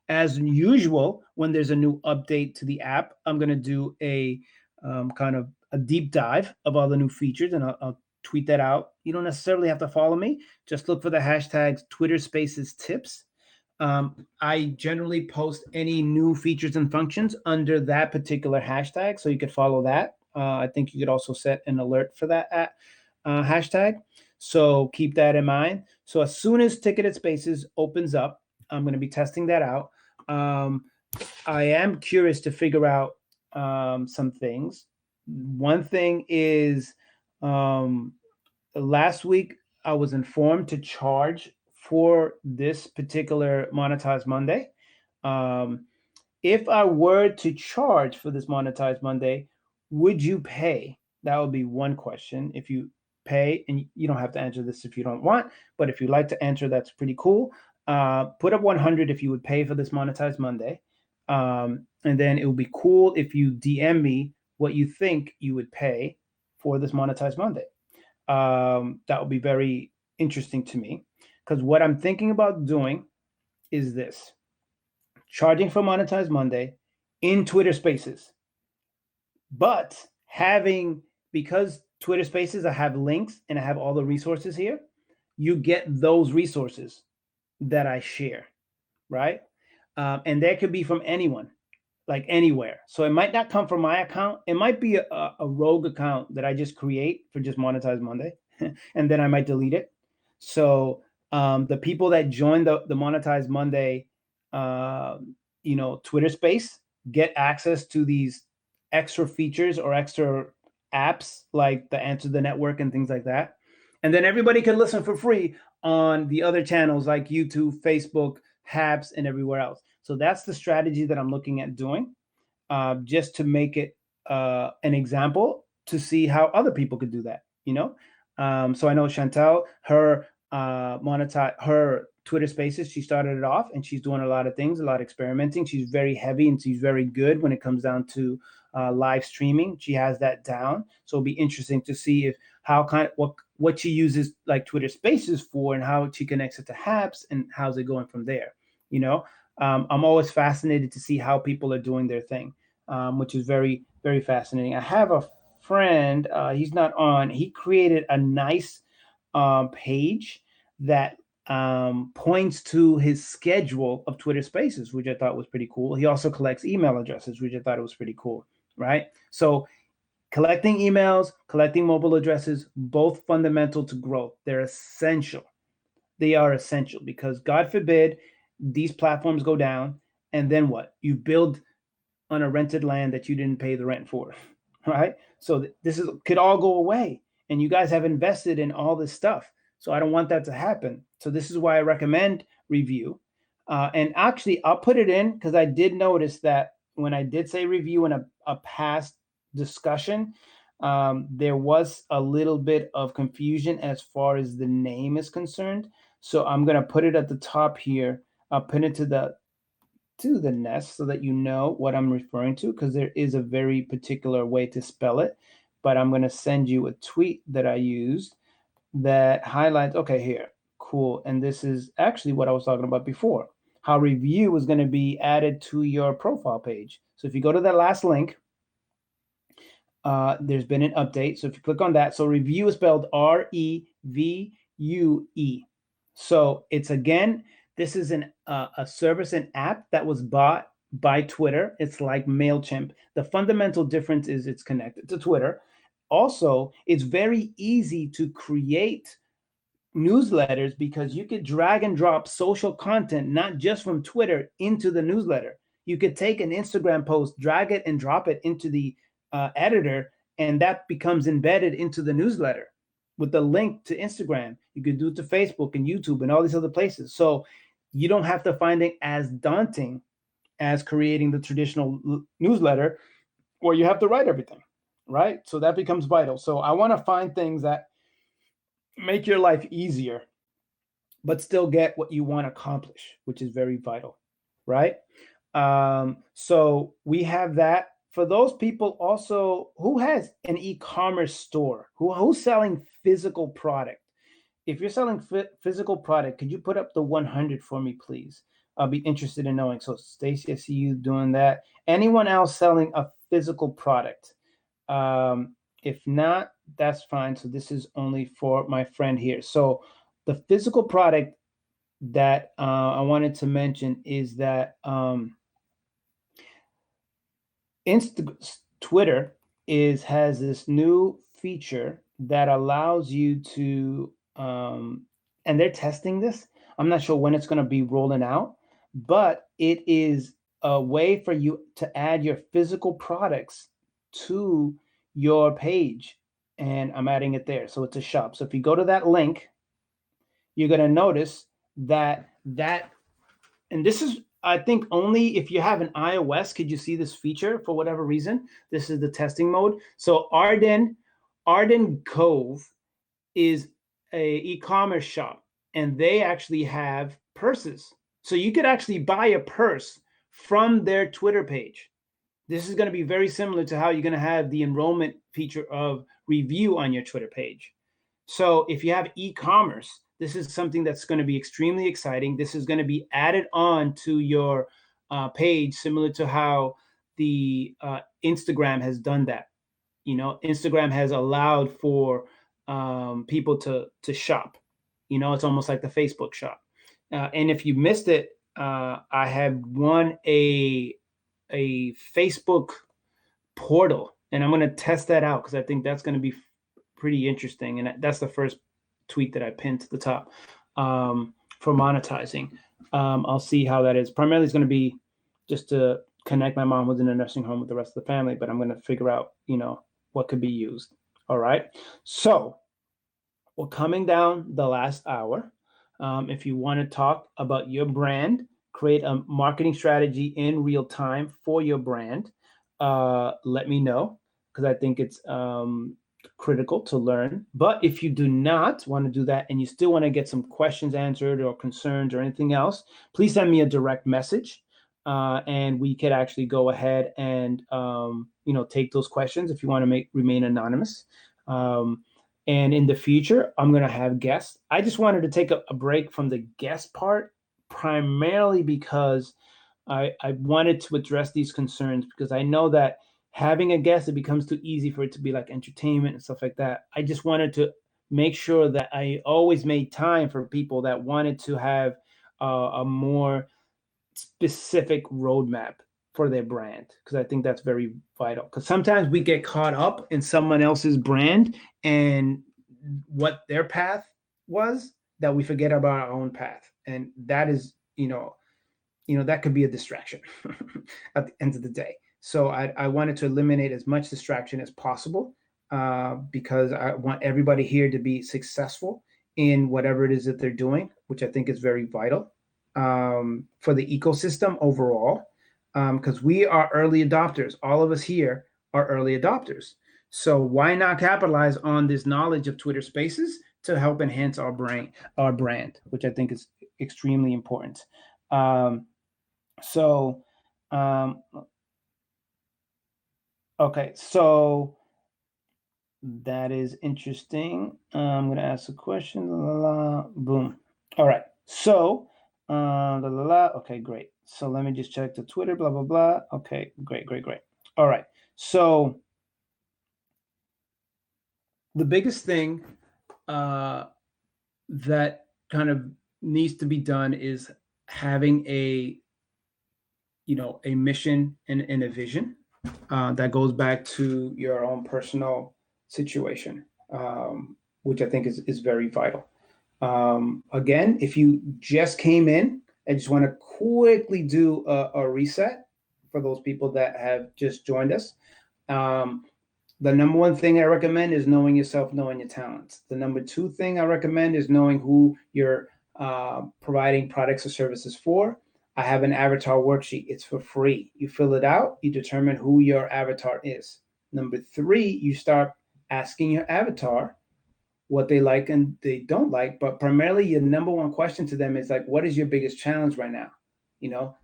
Speaker 1: As usual, when there's a new update to the app, I'm gonna do a kind of a deep dive of all the new features, and I'll tweet that out. You don't necessarily have to follow me. Just look for the hashtags Twitter Spaces Tips. I generally post any new features and functions under that particular hashtag, so you could follow that. I think you could also set an alert for that hashtag. So keep that in mind. So as soon as Ticketed Spaces opens up, I'm going to be testing that out. I am curious to figure out some things. One thing is, last week I was informed to charge for this particular Monetize Monday. If I were to charge for this Monetize Monday, would you pay? That would be one question. If you pay, and you don't have to answer this if you don't want, but if you'd like to answer, that's pretty cool. Put up 100 if you would pay for this Monetize Monday. And then it would be cool if you DM me what you think you would pay for this Monetize Monday. That would be very interesting to me, because what I'm thinking about doing is this: charging for Monetize Monday in Twitter Spaces, but having, because Twitter Spaces, I have links and I have all the resources here, you get those resources that I share, right? And that could be from anyone, like anywhere. So it might not come from my account. It might be a rogue account that I just create for just Monetize Monday, and then I might delete it. So the people that join the Monetize Monday, Twitter space, get access to these extra features or extra apps like the Answer the Network and things like that. And then everybody can listen for free on the other channels like YouTube, Facebook, Habs, and everywhere else. So that's the strategy that I'm looking at doing, just to make it an example to see how other people could do that. So I know Chantel, her her Twitter Spaces, she started it off, and she's doing a lot of things, a lot of experimenting. She's very heavy and she's very good when it comes down to live streaming. She has that down. So it'll be interesting to see if what she uses like Twitter Spaces for, and how she connects it to Habs, and how's it going from there. I'm always fascinated to see how people are doing their thing, which is very, very fascinating. I have a friend, he's not on, he created a nice page that points to his schedule of Twitter Spaces, which I thought was pretty cool. He also collects email addresses, which I thought was pretty cool, right? So collecting emails, collecting mobile addresses, both fundamental to growth. They're essential. They are essential, because God forbid these platforms go down, and then what? You build on a rented land that you didn't pay the rent for, right? So this could all go away, and you guys have invested in all this stuff. So I don't want that to happen. So this is why I recommend review. And actually, I'll put it in, because I did notice that when I did say review in a past discussion, There was a little bit of confusion as far as the name is concerned. So I'm going to put it at the top here. I'll pin it to the nest so that you know what I'm referring to, because there is a very particular way to spell it. But I'm going to send you a tweet that I used that highlights, okay, here, cool. And this is actually what I was talking about before, how review is going to be added to your profile page. So if you go to that last link, there's been an update. So if you click on that, so review is spelled REVUE. So it's, again, this is a service, an app that was bought by Twitter. It's like MailChimp. The fundamental difference is it's connected to Twitter. Also, it's very easy to create newsletters because you could drag and drop social content, not just from Twitter, into the newsletter. You could take an Instagram post, drag it and drop it into the editor, and that becomes embedded into the newsletter with the link to Instagram. You could do it to Facebook and YouTube and all these other places. So you don't have to find it as daunting as creating the traditional newsletter where you have to write everything, right? So that becomes vital. So I want to find things that make your life easier, but still get what you want to accomplish, which is very vital, right? So we have that. For those people also who has an e-commerce store, who's selling physical product. If you're selling physical product, could you put up the 100 for me, please? I'll be interested in knowing. So Stacy, I see you doing that. Anyone else selling a physical product? If not, that's fine. So this is only for my friend here. So the physical product that I wanted to mention is that Twitter has this new feature that allows you to, and they're testing this. I'm not sure when it's going to be rolling out, but it is a way for you to add your physical products to your page. And I'm adding it there. So it's a shop. So if you go to that link, you're going to notice that, and this is, I think, only if you have an iOS could you see this feature for whatever reason. This is the testing mode. So Arden Cove is a e-commerce shop, and they actually have purses. So you could actually buy a purse from their Twitter page. This is going to be very similar to how you're going to have the enrollment feature of review on your Twitter page. So if you have e-commerce, this is something that's going to be extremely exciting. This is going to be added on to your page, similar to how the Instagram has done that. Instagram has allowed for people to shop. It's almost like the Facebook shop. And if you missed it, I have won a Facebook portal, and I'm going to test that out because I think that's going to be pretty interesting. And that's the first tweet that I pinned to the top for monetizing. I'll see how that is. Primarily, it's going to be just to connect my mom who's in a nursing home with the rest of the family, but I'm going to figure out, what could be used. All right. So we're coming down the last hour. If you want to talk about your brand, create a marketing strategy in real time for your brand, let me know, because I think it's critical to learn. But if you do not want to do that and you still want to get some questions answered or concerns or anything else, please send me a direct message. And we could actually go ahead and take those questions if you want to remain anonymous. And in the future, I'm going to have guests. I just wanted to take a break from the guest part, primarily because I wanted to address these concerns, because I know that having a guest, it becomes too easy for it to be like entertainment and stuff like that. I just wanted to make sure that I always made time for people that wanted to have a more specific roadmap for their brand, because I think that's very vital. Because sometimes we get caught up in someone else's brand and what their path was, that we forget about our own path, and that is, that could be a distraction at the end of the day. So I wanted to eliminate as much distraction as possible, because I want everybody here to be successful in whatever it is that they're doing, which I think is very vital for the ecosystem overall, because we are early adopters. All of us here are early adopters. So why not capitalize on this knowledge of Twitter Spaces to help enhance our brand, which I think is extremely important. So, okay, so that is interesting. I'm going to ask a question. Boom. All right. So, okay, great. So let me just check the Twitter, blah, blah, blah. Okay, great. All right. So the biggest thing that kind of needs to be done is having a mission and a vision that goes back to your own personal situation, which I think is very vital. Again, if you just came in, I just want to quickly do a reset for those people that have just joined us. The number one thing I recommend is knowing yourself, knowing your talents. The number two thing I recommend is knowing who you're providing products or services for. I have an avatar worksheet. It's for free. You fill it out, you determine who your avatar is. Number three, you start asking your avatar what they like and they don't like. But primarily, your number one question to them is like, what is your biggest challenge right now,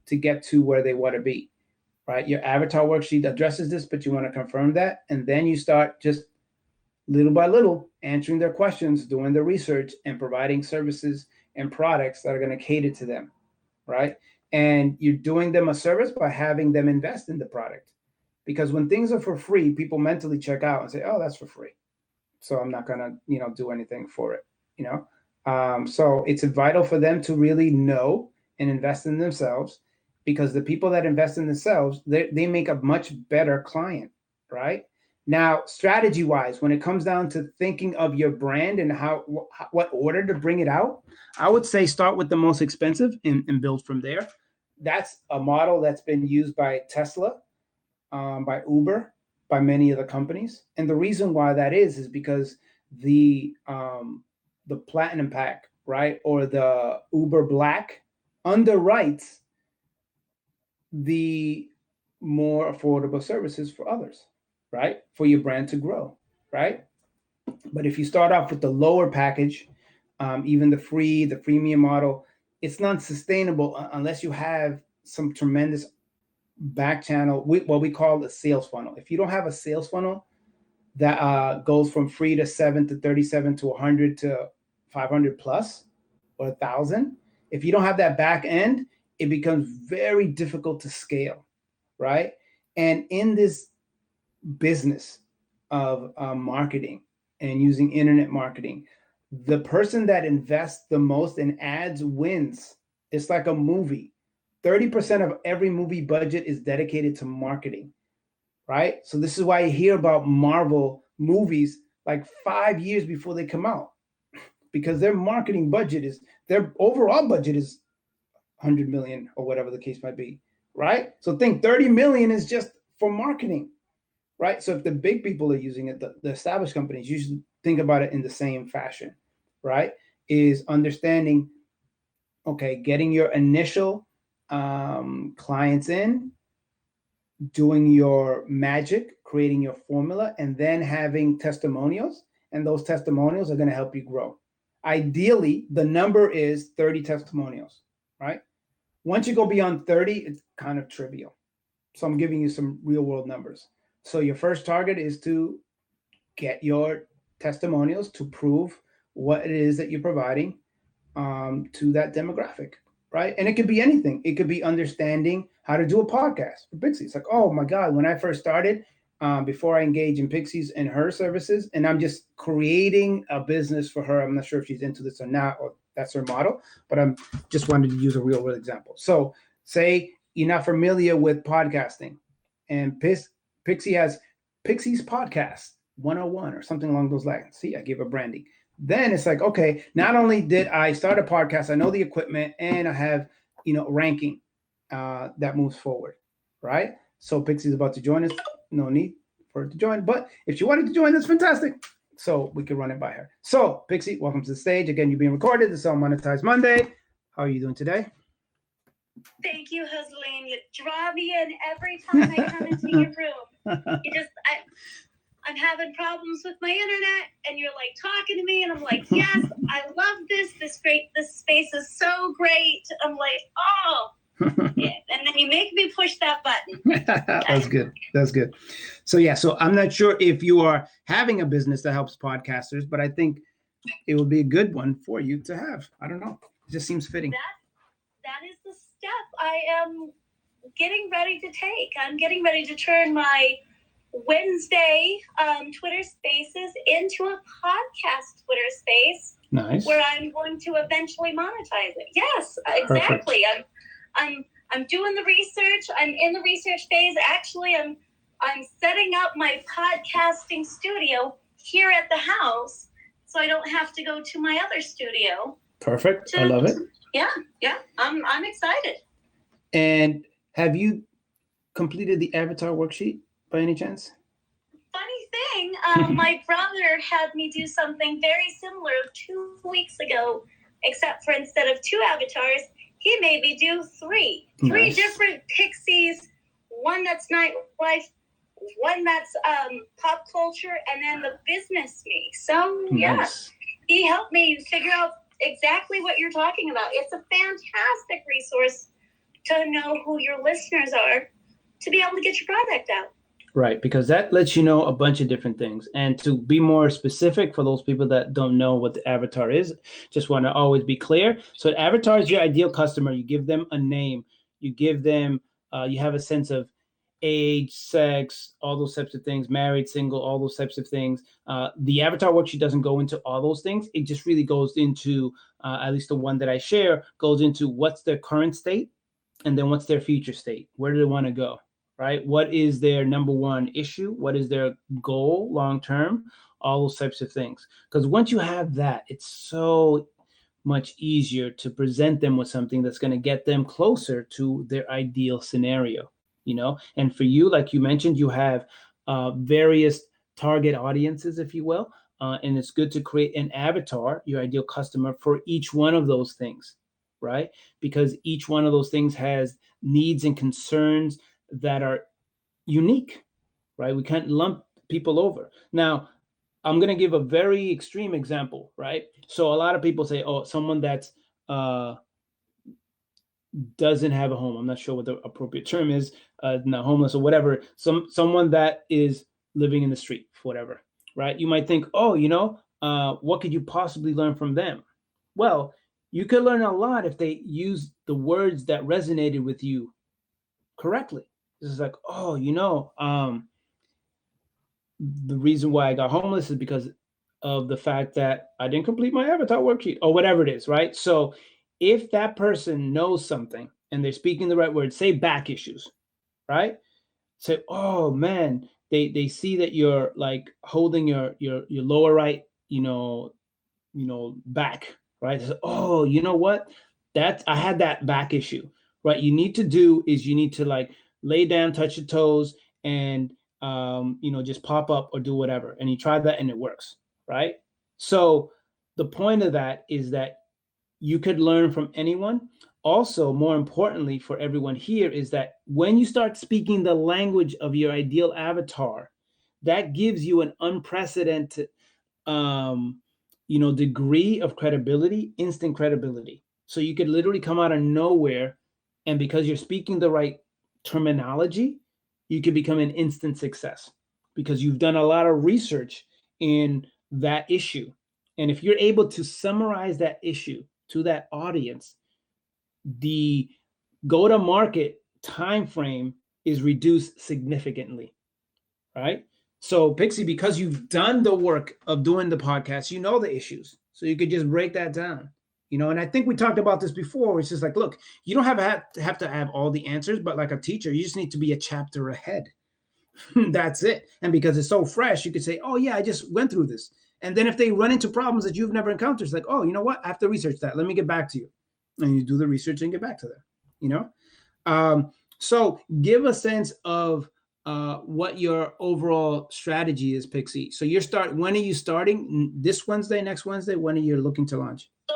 Speaker 1: to get to where they want to be, right? Your avatar worksheet addresses this, but you want to confirm that. And then you start just little by little answering their questions, doing the research, and providing services and products that are going to cater to them, right? And you're doing them a service by having them invest in the product. Because when things are for free, people mentally check out and say, oh, that's for free, so I'm not going to, do anything for it. So it's vital for them to really know and invest in themselves, because the people that invest in themselves, they make a much better client, right? Now, strategy wise, when it comes down to thinking of your brand and what order to bring it out, I would say start with the most expensive and build from there. That's a model that's been used by Tesla, by Uber, by many of the companies. And the reason why that is because the platinum pack, right, or the Uber Black underwrites the more affordable services for others, right, for your brand to grow, right? But if you start off with the lower package, even the freemium model, it's not sustainable unless you have some tremendous back channel, what we call a sales funnel. If you don't have a sales funnel that goes from free to 7 to 37 to 100 to 500 plus or 1,000, if you don't have that back end, it becomes very difficult to scale, right? And in this business of marketing and using internet marketing, the person that invests the most in ads wins. It's like a movie. 30% of every movie budget is dedicated to marketing, right? So this is why you hear about Marvel movies like 5 years before they come out, because their marketing budget their overall budget is 100 million or whatever the case might be, right? So think 30 million is just for marketing, right? So if the big people are using it, the established companies, you should think about it in the same fashion, right? Is understanding, okay, getting your initial clients in, doing your magic, creating your formula, and then having testimonials. And those testimonials are going to help you grow. Ideally, the number is 30 testimonials, right? Once you go beyond 30, it's kind of trivial. So I'm giving you some real world numbers. So your first target is to get your testimonials to prove what it is that you're providing to that demographic, right? And it could be anything. It could be understanding how to do a podcast for Pixie. It's like, oh my God, when I first started, before I engage in Pixie's and her services, and I'm just creating a business for her. I'm not sure if she's into this or not, or that's her model, but I'm just wanted to use a real world example. So say you're not familiar with podcasting, and Pixie has Pixie's Podcast 101 or something along those lines. See, I gave her branding. Then it's like, okay, not only did I start a podcast, I know the equipment, and I have, ranking that moves forward, right? So Pixie's about to join us. No need for her to join, but if she wanted to join, that's fantastic. So we could run it by her. So Pixie, welcome to the stage. Again, you're being recorded. This is on Monetize Monday. How are you doing today?
Speaker 2: Thank you, Joseline. You draw me in every time I come into your room. I'm having problems with my internet, and you're like talking to me, and I'm like, yes, I love this. This space is so great. I'm like, oh, yeah. And then you make me push that button.
Speaker 1: That's good. That's good. So yeah, so I'm not sure if you are having a business that helps podcasters, but I think it would be a good one for you to have. I don't know. It just seems fitting.
Speaker 2: That is the step I am getting ready to take. I'm getting ready to turn my Wednesday Twitter Spaces into a podcast Twitter Space.
Speaker 1: Nice.
Speaker 2: Where I'm going to eventually monetize it. Yes, exactly. I'm doing the research. I'm in the research phase. Actually, I'm setting up my podcasting studio here at the house, so I don't have to go to my other studio.
Speaker 1: Perfect. I love it.
Speaker 2: Yeah. I'm excited.
Speaker 1: And have you completed the Avatar Worksheet by any chance?
Speaker 2: Funny thing, my brother had me do something very similar 2 weeks ago, except for instead of 2 avatars, he made me do 3.
Speaker 1: Nice.
Speaker 2: 3 different pixies, one that's nightlife, one that's pop culture, and then the business me. So, yeah,
Speaker 1: nice.
Speaker 2: He helped me figure out exactly what you're talking about. It's a fantastic resource to know who your listeners are to be able to get your product out.
Speaker 1: Right, because that lets you know a bunch of different things. And to be more specific for those people that don't know what the avatar is, just want to always be clear. So the avatar is your ideal customer. You give them a name. You give them, you have a sense of age, sex, all those types of things, married, single, all those types of things. The avatar worksheet doesn't go into all those things. It just really goes into, at least the one that I share, goes into what's their current state and then what's their future state. Where do they want to go? Right? What is their number one issue? What is their goal long term? All those types of things. Because once you have that, it's so much easier to present them with something that's going to get them closer to their ideal scenario, you know? And for you, like you mentioned, you have various target audiences, if you will. And it's good to create an avatar, your ideal customer, for each one of those things, right? Because each one of those things has needs and concerns that are unique, right? We can't lump people over. Now, I'm going to give a very extreme example, right? So a lot of people say, oh, someone that's doesn't have a home. I'm not sure what the appropriate term is, not homeless or whatever. Someone that is living in the street, whatever, right? You might think, oh, what could you possibly learn from them? Well, you could learn a lot if they use the words that resonated with you correctly. This is like, oh, the reason why I got homeless is because of the fact that I didn't complete my avatar worksheet or whatever it is, right? So if that person knows something and they're speaking the right words, say back issues, right? Say, oh man, they see that you're like holding your lower right, back, right? They say, oh, you know what? I had that back issue, right? You need to do is you need to like lay down, touch your toes, and just pop up or do whatever. And you try that and it works, right? So the point of that is that you could learn from anyone. Also, more importantly for everyone here is that when you start speaking the language of your ideal avatar, that gives you an unprecedented degree of credibility, instant credibility. So you could literally come out of nowhere, and because you're speaking the right terminology, you could become an instant success because you've done a lot of research in that issue. And if you're able to summarize that issue to that audience, the go-to-market time frame is reduced significantly, right? So Pixie, because you've done the work of doing the podcast, you know the issues. So you could just break that down, and I think we talked about this before. It's just like, look, you don't have to have all the answers, but like a teacher, you just need to be a chapter ahead. That's it. And because it's so fresh, you could say, oh yeah, I just went through this. And then if they run into problems that you've never encountered, it's like, oh, you know what? I have to research that. Let me get back to you. And you do the research and get back to them, So give a sense of what your overall strategy is, Pixie. So when are you starting? This Wednesday, next Wednesday? When are you looking to launch?
Speaker 2: So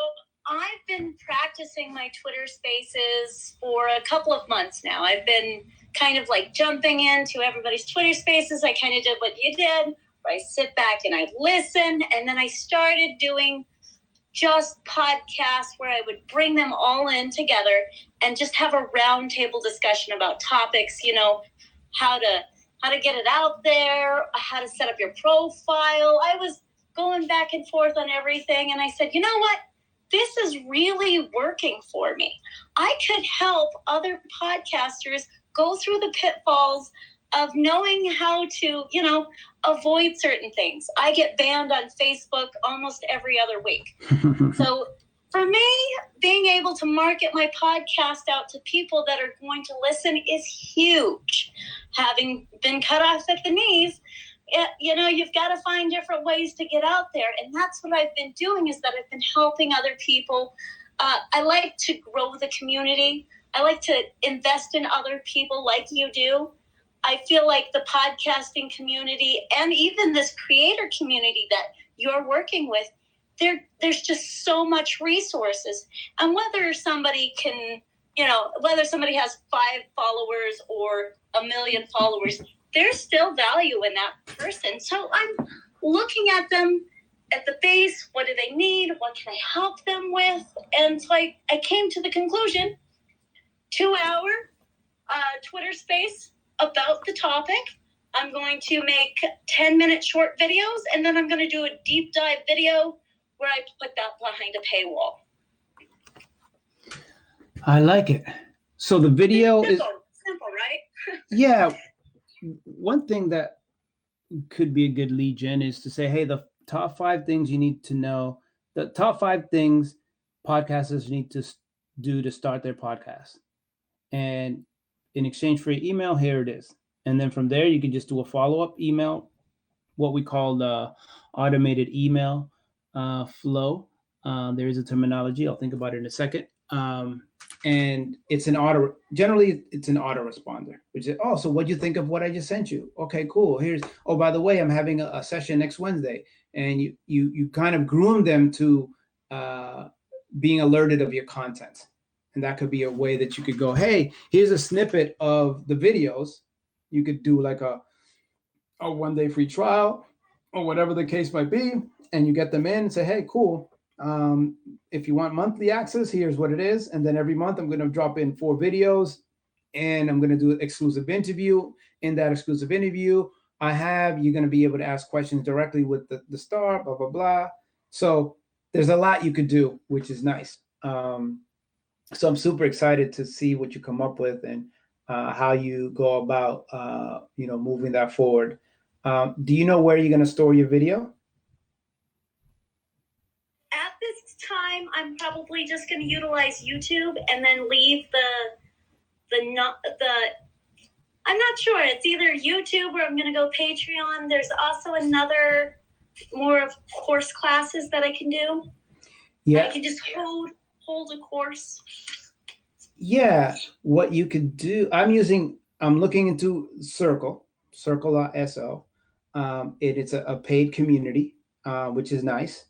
Speaker 2: I've been practicing my Twitter Spaces for a couple of months now. I've been kind of like jumping into everybody's Twitter Spaces. I kind of did what you did, where I sit back and I listen. And then I started doing just podcasts where I would bring them all in together and just have a roundtable discussion about topics, how to get it out there, how to set up your profile. I was going back and forth on everything. And I said, you know what? This is really working for me. I could help other podcasters go through the pitfalls of knowing how to, avoid certain things. I get banned on Facebook almost every other week. So for me, being able to market my podcast out to people that are going to listen is huge. Having been cut off at the knees, you've got to find different ways to get out there. And that's what I've been doing, is that I've been helping other people. I like to grow the community. I like to invest in other people like you do. I feel like the podcasting community and even this creator community that you're working with, there's just so much resources. And whether somebody can, whether somebody has 5 followers or 1 million followers, there's still value in that person. So I'm looking at them at the base. What do they need? What can I help them with? And so I came to the conclusion, 2-hour Twitter space about the topic. I'm going to make 10-minute short videos, and then I'm going to do a deep dive video where I put that behind a paywall.
Speaker 1: I like it. So the video is
Speaker 2: simple, right?
Speaker 1: Yeah. One thing that could be a good lead gen is to say, hey, the top 5 things you need to know, the top 5 things podcasters need to do to start their podcast. And in exchange for your email, here it is. And then from there, you can just do a follow-up email, what we call the automated email flow. There is a terminology. I'll think about it in a second. And it's generally it's an autoresponder, which is, so what'd you think of what I just sent you? Okay, cool. By the way, I'm having a session next Wednesday. And you kind of groom them to being alerted of your content. And that could be a way that you could go, hey, here's a snippet of the videos. You could do like a 1-day free trial or whatever the case might be. And you get them in and say, hey, cool. If you want monthly access, here's what it is. And then every month I'm going to drop in 4 videos and I'm going to do an exclusive interview. In that exclusive interview, you're going to be able to ask questions directly with the star, blah, blah, blah. So there's a lot you could do, which is nice. So I'm super excited to see what you come up with and how you go about, moving that forward. Do you know where you're going to store your video?
Speaker 2: At this time, I'm probably just going to utilize YouTube and then leave I'm not sure. It's either YouTube or I'm going to go Patreon. There's also another more of course classes that I can do.
Speaker 1: Yeah.
Speaker 2: I can just hold a course.
Speaker 1: Yeah. What you could do, I'm looking into circle.so. It's a paid community, which is nice.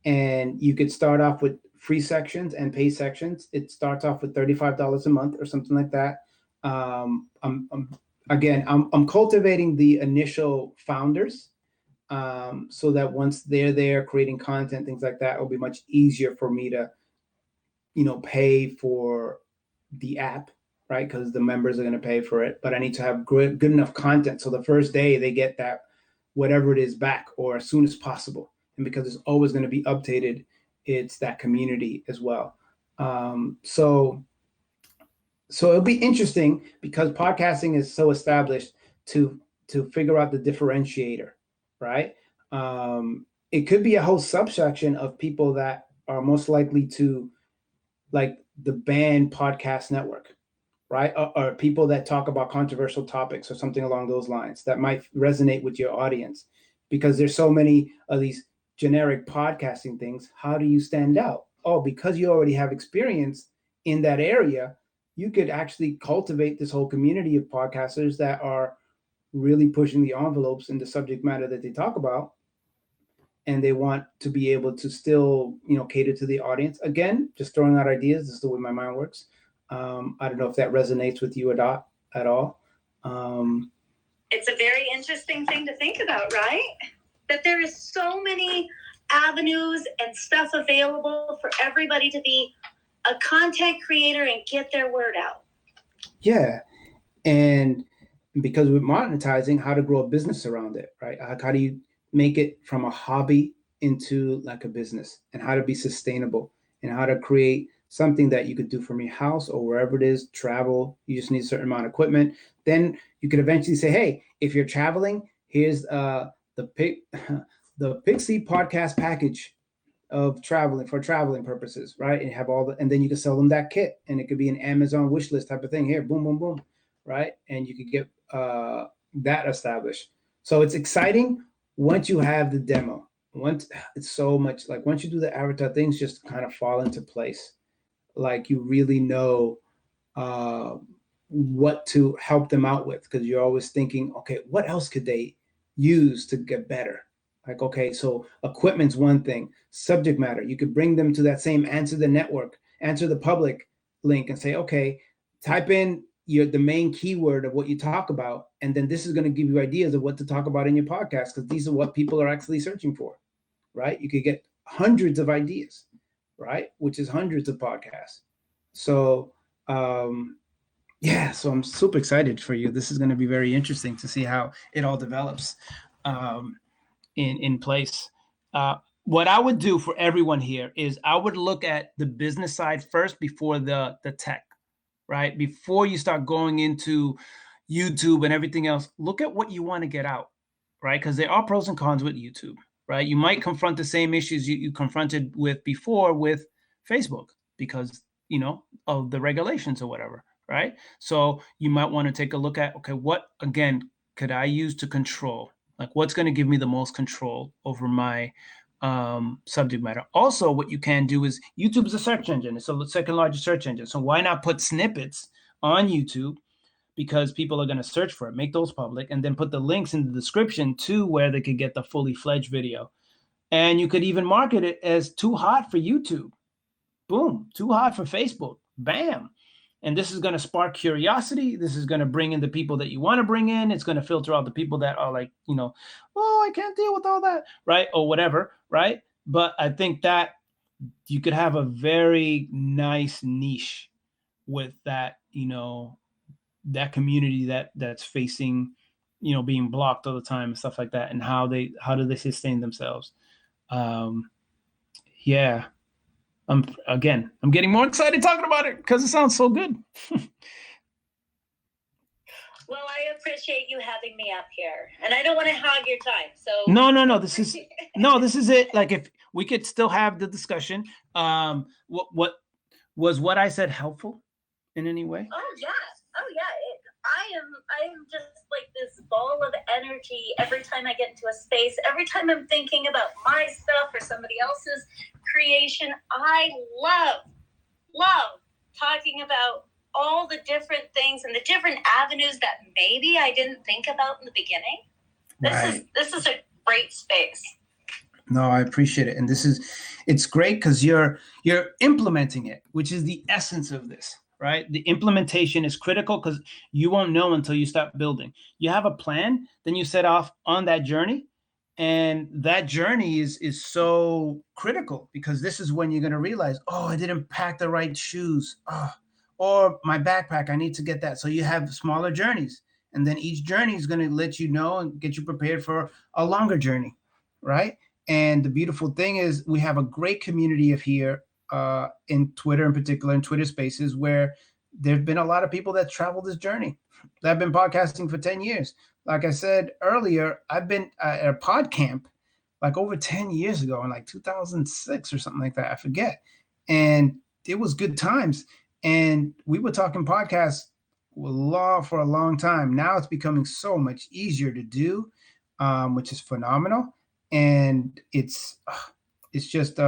Speaker 1: And you could start off with free sections and paid sections. It starts off with $35 a month or something like that. I'm cultivating the initial founders so that once they're there creating content, things like that, it'll be much easier for me to, pay for the app, right? Because the members are going to pay for it, but I need to have good enough content. So the first day they get that, whatever it is, back or as soon as possible. And because it's always going to be updated, it's that community as well. So it'll be interesting because podcasting is so established to figure out the differentiator, right? It could be a whole subsection of people that are most likely to like the banned podcast network, right? Or people that talk about controversial topics or something along those lines that might resonate with your audience, because there's so many of these generic podcasting things. How do you stand out? Because you already have experience in that area, you could actually cultivate this whole community of podcasters that are really pushing the envelopes in the subject matter that they talk about. And they want to be able to still, cater to the audience. Again, just throwing out ideas. This is the way my mind works. I don't know if that resonates with you at all.
Speaker 2: It's a very interesting thing to think about, right? that there is so many avenues and stuff available for everybody to be a content creator and get their word out.
Speaker 1: Yeah. And because with monetizing, how to grow a business around it, right? Like how do you make it from a hobby into like a business, and how to be sustainable, and how to create something that you could do from your house or wherever it is, travel. You just need a certain amount of equipment. Then you could eventually say, hey, if you're traveling, here's the pig the Pixie podcast package of traveling for traveling purposes, right? And have all the, and then you can sell them that kit, and it could be an Amazon wish list type of thing. Here, boom, boom, boom, right? And you could get that established. So it's exciting once you have the demo. Once it's so much like once you do the avatar, things just kind of fall into place. Like you really know uh, what to help them out with, because you're always thinking, okay, what else could they use to get better? Like, okay, so equipment's one thing, subject matter. You could bring them to that same answer the network, answer the public link, and say, okay, type in the main keyword of what you talk about, and then this is going to give you ideas of what to talk about in your podcast, because these are what people are actually searching for, right? You could get hundreds of ideas, right? Which is hundreds of podcasts. So um, yeah, so I'm super excited for you. This is going to be very interesting to see how it all develops um, in place. What I would do for everyone here is I would look at the business side first before the tech, right? Before you start going into YouTube and everything else, look at what you want to get out, right? Because there are pros and cons with YouTube, right? You might confront the same issues you confronted with before with Facebook because, of the regulations or whatever, right? So you might want to take a look at, okay, what, again, could I use to control? Like what's going to give me the most control over my subject matter. Also, what you can do is YouTube is a search engine. It's the second largest search engine. So why not put snippets on YouTube, because people are going to search for it, make those public, and then put the links in the description to where they could get the fully fledged video. And you could even market it as too hot for YouTube. Boom, too hot for Facebook. Bam. And this is going to spark curiosity. This is going to bring in the people that you want to bring in. It's going to filter out the people that are like, oh, I can't deal with all that, right? Or whatever, right? But I think that you could have a very nice niche with that, that community that's facing, being blocked all the time and stuff like that, and how do they sustain themselves. Yeah. I'm getting more excited talking about it because it sounds so good.
Speaker 2: Well, I appreciate you having me up here, and I don't want to hog your time. So
Speaker 1: no. This is it. Like if we could still have the discussion. What was what I said helpful in any way?
Speaker 2: Oh yeah. I am just like this ball of energy every time I get into a space. Every time I'm thinking about my stuff or somebody else's creation, I love talking about all the different things and the different avenues that maybe I didn't think about in the beginning. This is a great space.
Speaker 1: No, I appreciate it. And it's great because you're implementing it, which is the essence of this, right? The implementation is critical because you won't know until you start building. You have a plan, then you set off on that journey. And that journey is so critical because this is when you're going to realize, oh, I didn't pack the right shoes. Oh, or my backpack, I need to get that. So you have smaller journeys. And then each journey is going to let you know and get you prepared for a longer journey, right? And the beautiful thing is we have a great community of here in Twitter in particular, in Twitter spaces, where there have been a lot of people that traveled this journey. I've been podcasting for 10 years. Like I said earlier, I've been at a pod camp like over 10 years ago in like 2006 or something like that. I forget. And it was good times. And we were talking podcasts for a long time. Now it's becoming so much easier to do, which is phenomenal. And it's just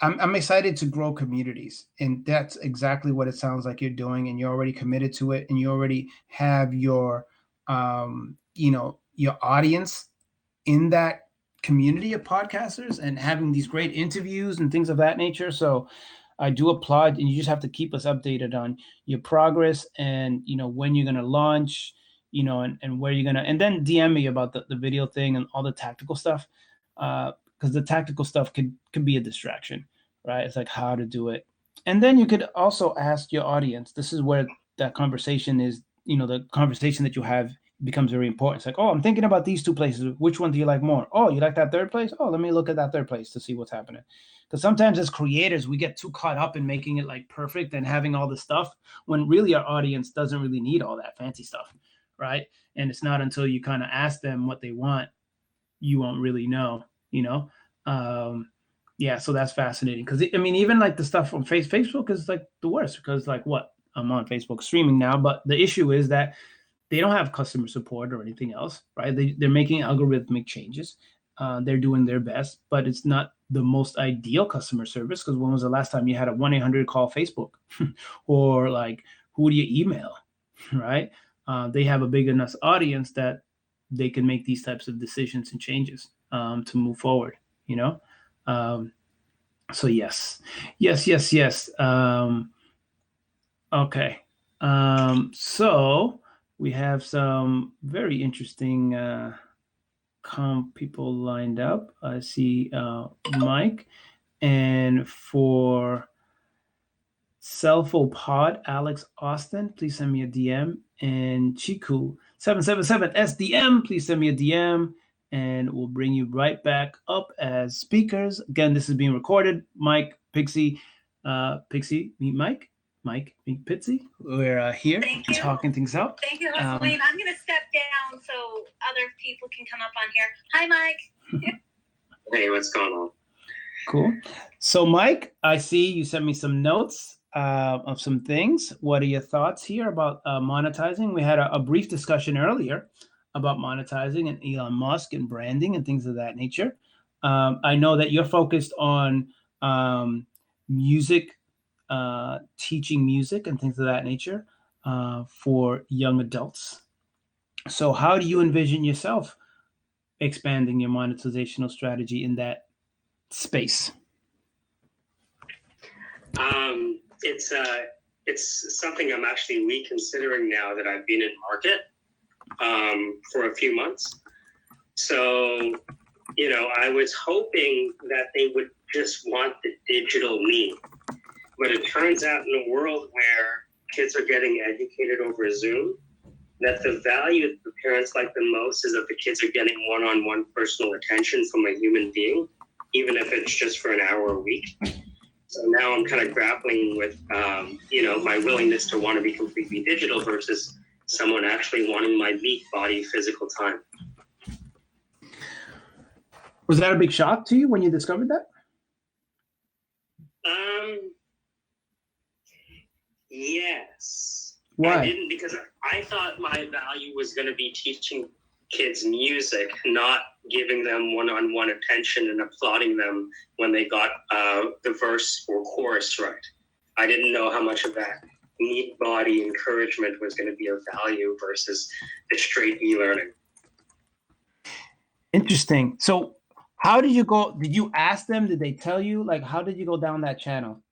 Speaker 1: I'm excited to grow communities, and that's exactly what it sounds like you're doing. And you're already committed to it, and you already have your your audience in that community of podcasters and having these great interviews and things of that nature. So I do applaud, and you just have to keep us updated on your progress and when you're going to launch, and where you're gonna, and then DM me about the video thing and all the tactical stuff, because the tactical stuff could be a distraction, right? It's like how to do it, and then you could also ask your audience. This is where that conversation is, the conversation that you have becomes very important. It's like, oh, I'm thinking about these two places. Which one do you like more? Oh, you like that third place? Oh, let me look at that third place to see what's happening. Because sometimes as creators, we get too caught up in making it like perfect and having all this stuff when really our audience doesn't really need all that fancy stuff, right? And it's not until you kind of ask them what they want, you won't really know, yeah, so that's fascinating because I mean, even like the stuff on Facebook is like the worst because like what I'm on Facebook streaming now, but the issue is that they don't have customer support or anything else, right? They're making algorithmic changes. They're doing their best, but it's not the most ideal customer service because when was the last time you had a 1-800 call Facebook or like who do you email, right? They have a big enough audience that they can make these types of decisions and changes to move forward, so yes. Okay. So we have some very interesting people lined up. I see Mike, and for Selfo Pod, Alex Austin, please send me a DM. And Chiku 777 SDM, please send me a DM, and we'll bring you right back up as speakers. Again, this is being recorded. Mike, Pixie, meet Mike. Mike, meet Pitsy. We're here talking things out.
Speaker 2: Thank you, Hussein. I'm going to step down so other people can come up on here. Hi, Mike.
Speaker 3: Hey, what's going on?
Speaker 1: Cool. So, Mike, I see you sent me some notes of some things. What are your thoughts here about monetizing? We had a brief discussion earlier about monetizing and Elon Musk and branding and things of that nature. I know that you're focused on music, teaching music and things of that nature for young adults. So how do you envision yourself expanding your monetizational strategy in that space?
Speaker 3: It's something I'm actually reconsidering now that I've been in market for a few months. So, I was hoping that they would just want the digital me. But it turns out in a world where kids are getting educated over Zoom, that the value that the parents like the most is that the kids are getting one-on-one personal attention from a human being, even if it's just for an hour a week. So now I'm kind of grappling with, my willingness to want to be completely digital versus someone actually wanting my meat body physical time.
Speaker 1: Was that a big shock to you when you discovered that?
Speaker 3: Yes.
Speaker 1: Why?
Speaker 3: I didn't, because I thought my value was going to be teaching kids music, not giving them one-on-one attention and applauding them when they got the verse or chorus right. I didn't know how much of that meat body encouragement was going to be of value versus the straight e-learning.
Speaker 1: Interesting. So how did you go? Did you ask them? Did they tell you? Like, how did you go down that channel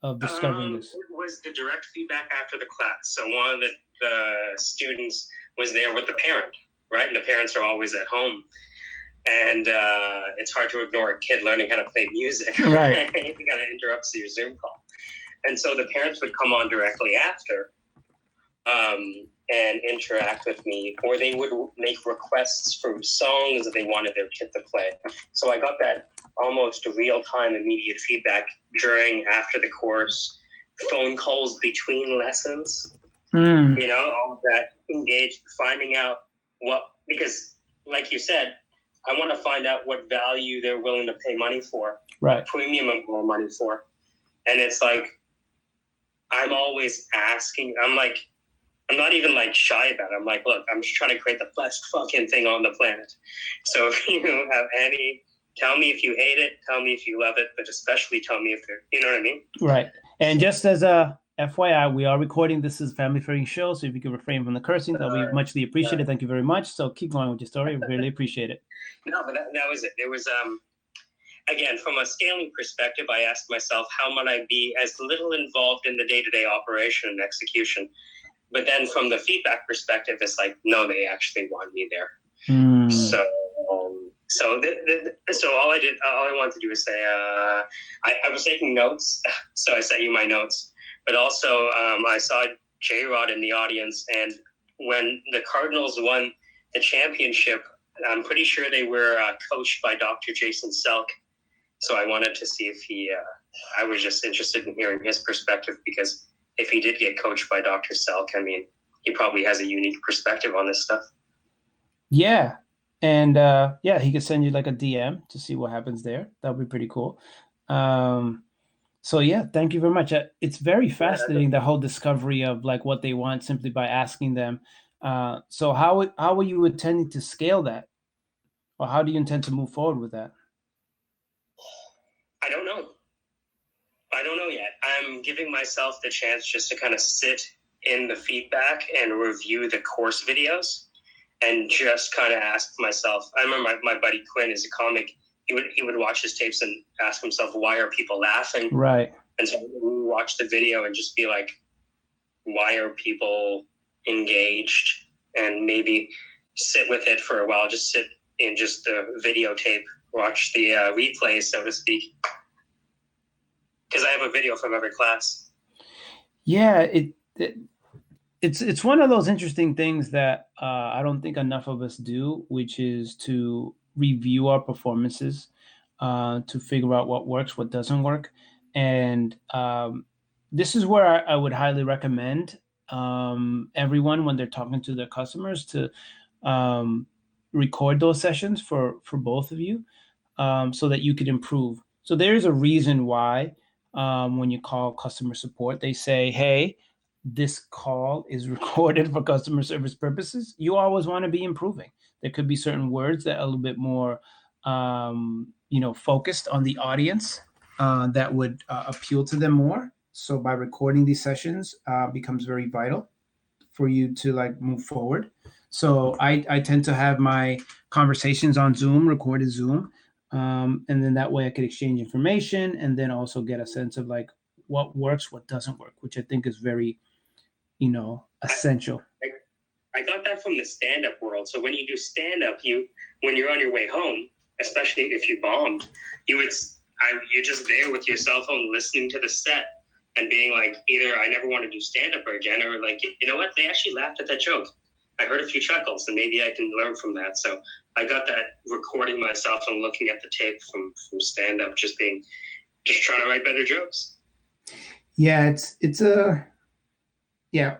Speaker 1: of discovering this?
Speaker 3: It was the direct feedback after the class. So one of the students was there with the parent, right? And the parents are always at home. And it's hard to ignore a kid learning how to play music.
Speaker 1: Right.
Speaker 3: You got to interrupt your Zoom call. And so the parents would come on directly after and interact with me, or they would make requests for songs that they wanted their kid to play. So I got that almost real-time immediate feedback during, after the course, phone calls between lessons, all of that engaged, finding out because like you said, I want to find out what value they're willing to pay money for,
Speaker 1: right?
Speaker 3: Premium of more money for. And it's like, I'm always asking, I'm not even shy about it. I'm like, look, I'm just trying to create the best fucking thing on the planet. So if you have tell me if you hate it, tell me if you love it, but especially tell me if you know what I mean?
Speaker 1: Right. And just as a FYI, we are recording. This is Family Friendly Show, so if you could refrain from the cursing, that'll be muchly appreciated. Thank you very much. So keep going with your story. We really appreciate it.
Speaker 3: No, but that was it. It was, again, from a scaling perspective, I asked myself, how might I be as little involved in the day-to-day operation and execution but then from the feedback perspective, it's like, no, they actually want me there. So all I wanted to do is say, I was taking notes, so I sent you my notes. But also, I saw J-Rod in the audience, and when the Cardinals won the championship, I'm pretty sure they were coached by Dr. Jason Selk. So I wanted to see if I was just interested in hearing his perspective, because if he did get coached by Dr. Selk, I mean, he probably has a unique perspective on this stuff.
Speaker 1: Yeah. And he could send you like a DM to see what happens there. That would be pretty cool. So yeah, thank you very much. It's very fascinating, the whole discovery of like what they want simply by asking them. So how are you intending to scale that? Or how do you intend to move forward with that?
Speaker 3: I don't know yet. I'm giving myself the chance just to kind of sit in the feedback and review the course videos and just kind of ask myself. I remember my buddy Quinn is a comic. He would watch his tapes and ask himself, why are people laughing?
Speaker 1: Right.
Speaker 3: And so we watch the video and just be like, why are people engaged? And maybe sit with it for a while. Just sit in just the videotape, watch the replay, so to speak. Because I have a video from every class.
Speaker 1: Yeah, it's one of those interesting things that I don't think enough of us do, which is to review our performances, to figure out what works, what doesn't work. And this is where I would highly recommend everyone, when they're talking to their customers, to record those sessions for both of you, so that you could improve. So there's a reason why when you call customer support, they say, hey, this call is recorded for customer service purposes. You always want to be improving. There could be certain words that are a little bit more, focused on the audience, that would appeal to them more. So by recording these sessions becomes very vital for you to like move forward. So I tend to have my conversations on Zoom, recorded Zoom. And then that way I could exchange information and then also get a sense of like what works, what doesn't work, which I think is very, essential.
Speaker 3: I got that from the stand-up world. So when you do stand-up, when you're on your way home, especially if you bombed, you're just there with your cell phone listening to the set and being like, either I never want to do stand-up again, or like, you know what, they actually laughed at that joke. I heard a few chuckles and maybe I can learn from that. So I got that recording myself and looking at the tape from stand-up, just trying to write better jokes.
Speaker 1: Yeah,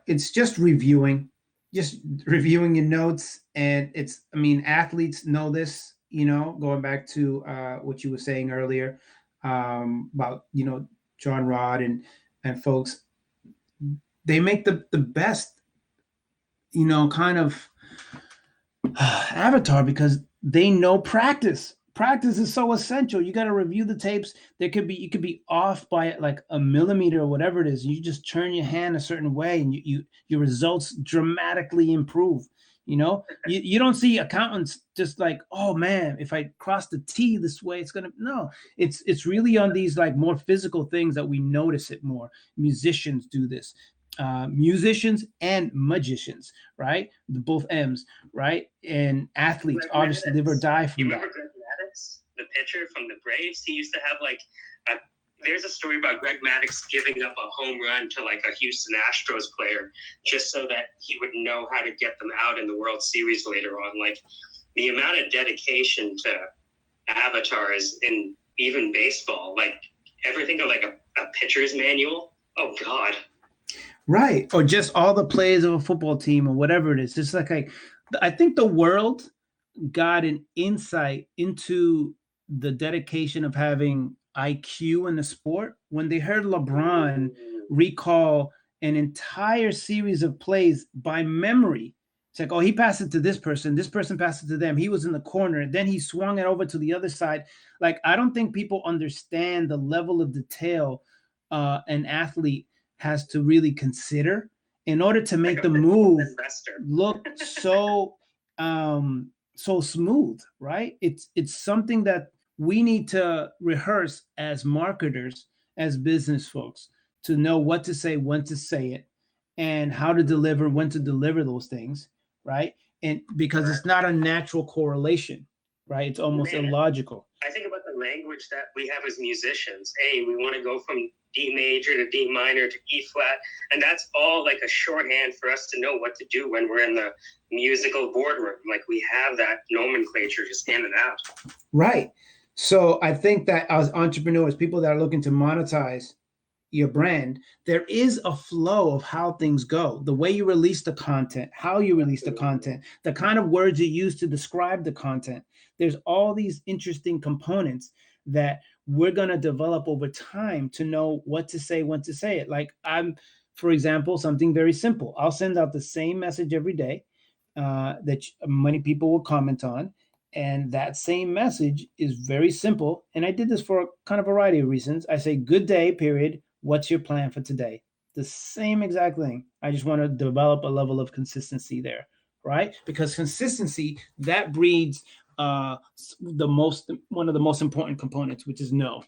Speaker 1: it's just reviewing your notes. And athletes know this, going back to what you were saying earlier, about, John Rod and folks, they make the best, kind of avatar, because they know practice is so essential. You got to review the tapes. You could be off by like a millimeter or whatever it is. You just turn your hand a certain way and your results dramatically improve. You don't see accountants just like, oh man, if I cross the T this way, it's really on these like more physical things that we notice it more. Musicians do this. Musicians and magicians, right? Both M's, right? And athletes, obviously, live or die from
Speaker 3: you
Speaker 1: that.
Speaker 3: Remember Greg Maddux, the pitcher from the Braves? He used to have there's a story about Greg Maddux giving up a home run to like a Houston Astros player just so that he would know how to get them out in the World Series later on. Like the amount of dedication to Avatar is in even baseball, like everything to like a pitcher's manual. Oh God.
Speaker 1: Right. Or just all the plays of a football team or whatever it is. Just like I think the world got an insight into the dedication of having IQ in the sport when they heard LeBron recall an entire series of plays by memory. It's like, oh, he passed it to this person passed it to them. He was in the corner, then he swung it over to the other side. Like, I don't think people understand the level of detail an athlete has to really consider in order to make the move look so so smooth, right? It's something that we need to rehearse as marketers, as business folks, to know what to say, when to say it, and how to deliver, when to deliver those things, right? And because it's not a natural correlation, right? It's almost illogical.
Speaker 3: I think about the language that we have as musicians. Hey, we want to go from D major to D minor to E flat. And that's all like a shorthand for us to know what to do when we're in the musical boardroom. Like we have that nomenclature just in and out.
Speaker 1: Right. So I think that as entrepreneurs, people that are looking to monetize your brand, there is a flow of how things go. The way you release the content, how you release the content, the kind of words you use to describe the content. There's all these interesting components that we're going to develop over time to know what to say, when to say it. Like for example, something very simple. I'll send out the same message every day that many people will comment on. And that same message is very simple. And I did this for a kind of variety of reasons. I say, good day, period. What's your plan for today? The same exact thing. I just want to develop a level of consistency there, right? Because consistency, that breeds one of the most important components, which is no.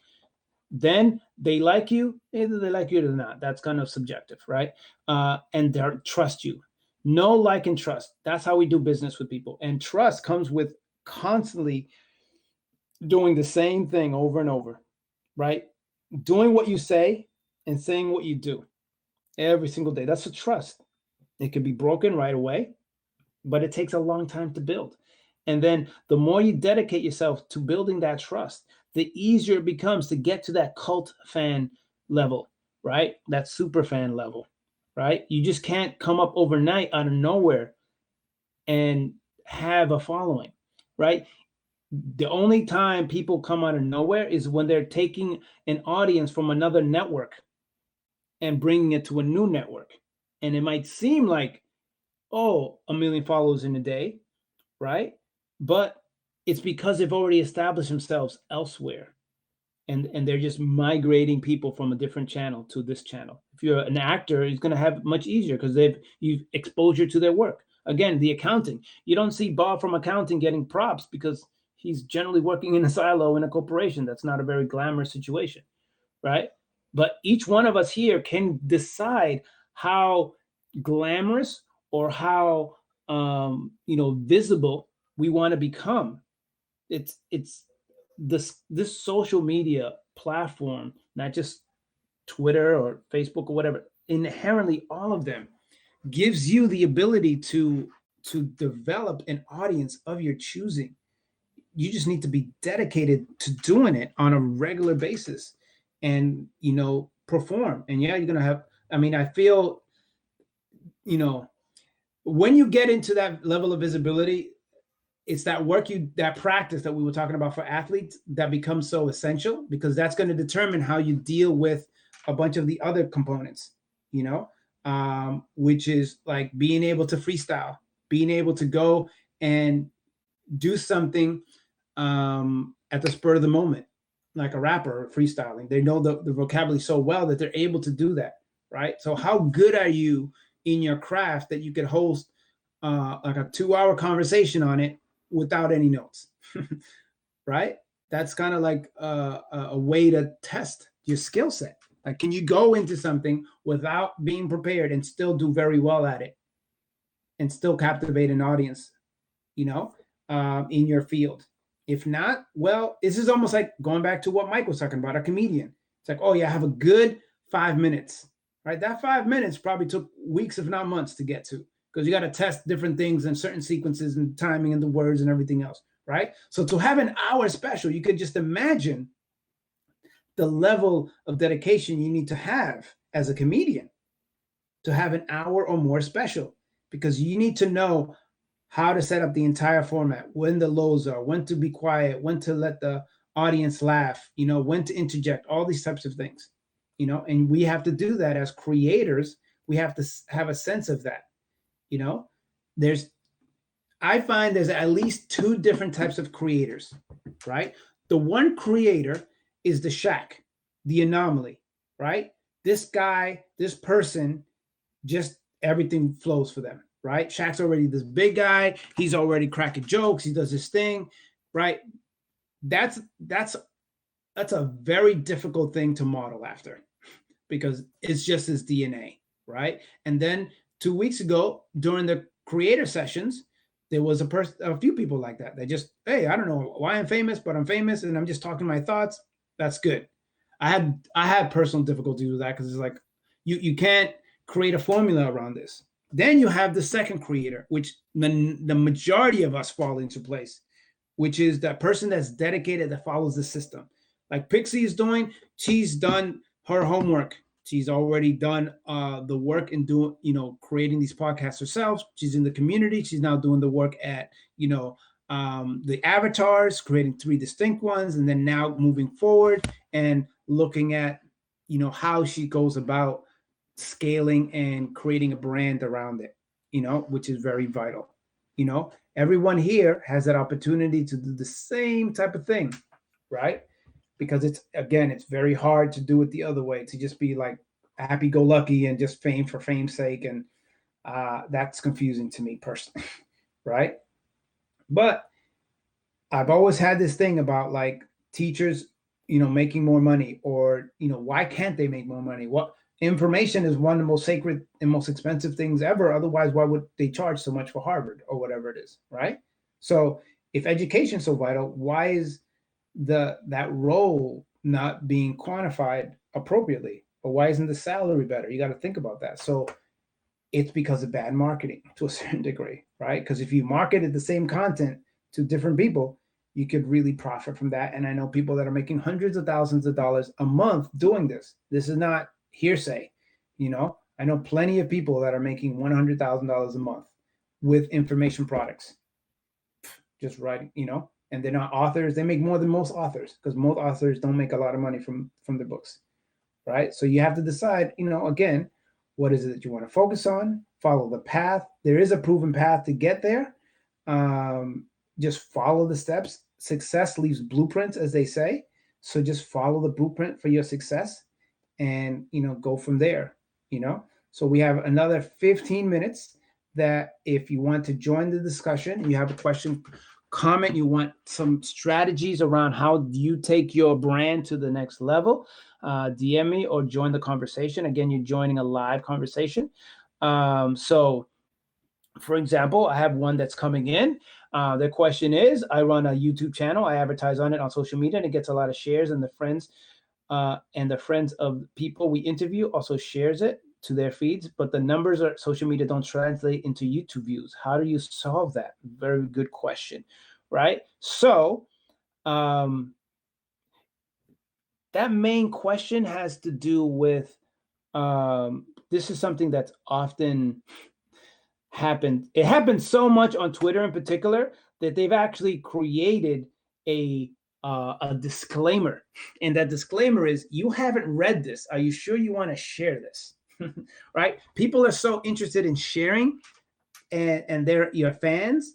Speaker 1: Then they like you, either they like you or not. That's kind of subjective, right? And they trust you. Know, like, and trust. That's how we do business with people. And trust comes with constantly doing the same thing over and over, right? Doing what you say and saying what you do every single day. That's a trust. It can be broken right away, but it takes a long time to build. And then the more you dedicate yourself to building that trust, the easier it becomes to get to that cult fan level, right? That super fan level, right? You just can't come up overnight out of nowhere and have a following, right? The only time people come out of nowhere is when they're taking an audience from another network and bringing it to a new network. And it might seem like, oh, 1 million followers in a day, right? But it's because they've already established themselves elsewhere. And they're just migrating people from a different channel to this channel. If you're an actor, it's going to have much easier because you've exposure to their work. Again, the accounting. You don't see Bob from accounting getting props because he's generally working in a silo in a corporation. That's not a very glamorous situation, right? But each one of us here can decide how glamorous or how visible we want to become. It's this social media platform, not just Twitter or Facebook or whatever, inherently all of them gives you the ability to develop an audience of your choosing. You just need to be dedicated to doing it on a regular basis and perform. And yeah, you're gonna have, I feel, when you get into that level of visibility, it's that that practice that we were talking about for athletes that becomes so essential, because that's going to determine how you deal with a bunch of the other components, which is like being able to freestyle, being able to go and do something at the spur of the moment, like a rapper freestyling. They know the vocabulary so well that they're able to do that, right? So how good are you in your craft that you could host like a 2-hour conversation on it without any notes, right? That's kind of like a way to test your skill set. Like, can you go into something without being prepared and still do very well at it and still captivate an audience, in your field? If not, well, this is almost like going back to what Mike was talking about, a comedian. It's like, oh yeah, I have a good 5 minutes, right? That 5 minutes probably took weeks, if not months, to get to, because you got to test different things and certain sequences and timing and the words and everything else, right? So to have an hour special, you could just imagine the level of dedication you need to have as a comedian to have an hour or more special, because you need to know how to set up the entire format, when the lows are, when to be quiet, when to let the audience laugh, when to interject, all these types of things, and we have to do that as creators. We have to have a sense of that. I find there's at least 2 different types of creators, right? The one creator is the shack, the anomaly, right? This guy, this person, just everything flows for them, right? Shaq's already this big guy. He's already cracking jokes. He does his thing, right? That's a very difficult thing to model after, because it's just his DNA, right? And then 2 weeks ago during the creator sessions, there was a few people like that. They just, hey, I don't know why I'm famous, but I'm famous and I'm just talking my thoughts. That's good. I had personal difficulties with that because it's like you can't create a formula around this. Then you have the second creator, which the majority of us fall into place, which is that person that's dedicated, that follows the system. Like Pixie is doing, she's done her homework. She's already done the work in doing, creating these podcasts herself. She's in the community. She's now doing the work at, the avatars, creating 3 distinct ones, and then now moving forward and looking at, how she goes about scaling and creating a brand around it, which is very vital. Everyone here has that opportunity to do the same type of thing, right? Because it's very hard to do it the other way, to just be like happy-go-lucky and just fame for fame's sake, and that's confusing to me personally, right? But I've always had this thing about like teachers, making more money, or why can't they make more money? What information is one of the most sacred and most expensive things ever. Otherwise, why would they charge so much for Harvard or whatever it is, right? So if education is so vital, why is that role not being quantified appropriately? Or why isn't the salary better? You got to think about that. So it's because of bad marketing to a certain degree, right? Because if you marketed the same content to different people, you could really profit from that. And I know people that are making hundreds of thousands of dollars a month doing this. This is not hearsay. I know plenty of people that are making $100,000 a month with information products, just writing, and they're not authors. They make more than most authors, because most authors don't make a lot of money from their books, right? So you have to decide, again, what is it that you want to focus on? Follow the path. There is a proven path to get there. Just follow the steps. Success leaves blueprints, as they say. So just follow the blueprint for your success, and go from there. So we have another 15 minutes. That if you want to join the discussion, you have a question, comment, you want some strategies around how you take your brand to the next level, DM me or join the conversation. Again, you're joining a live conversation. So for example, I have one that's coming in. Their question is, I run a YouTube channel. I advertise on it on social media, and it gets a lot of shares, and the friends of people we interview also shares it to their feeds, but the numbers of social media don't translate into YouTube views. How do you solve that? Very good question, right? So that main question has to do with, this is something that's often happened. It happens so much on Twitter in particular that they've actually created a disclaimer, and that disclaimer is, you haven't read this. Are you sure you want to share this? Right? People are so interested in sharing, and they're your fans,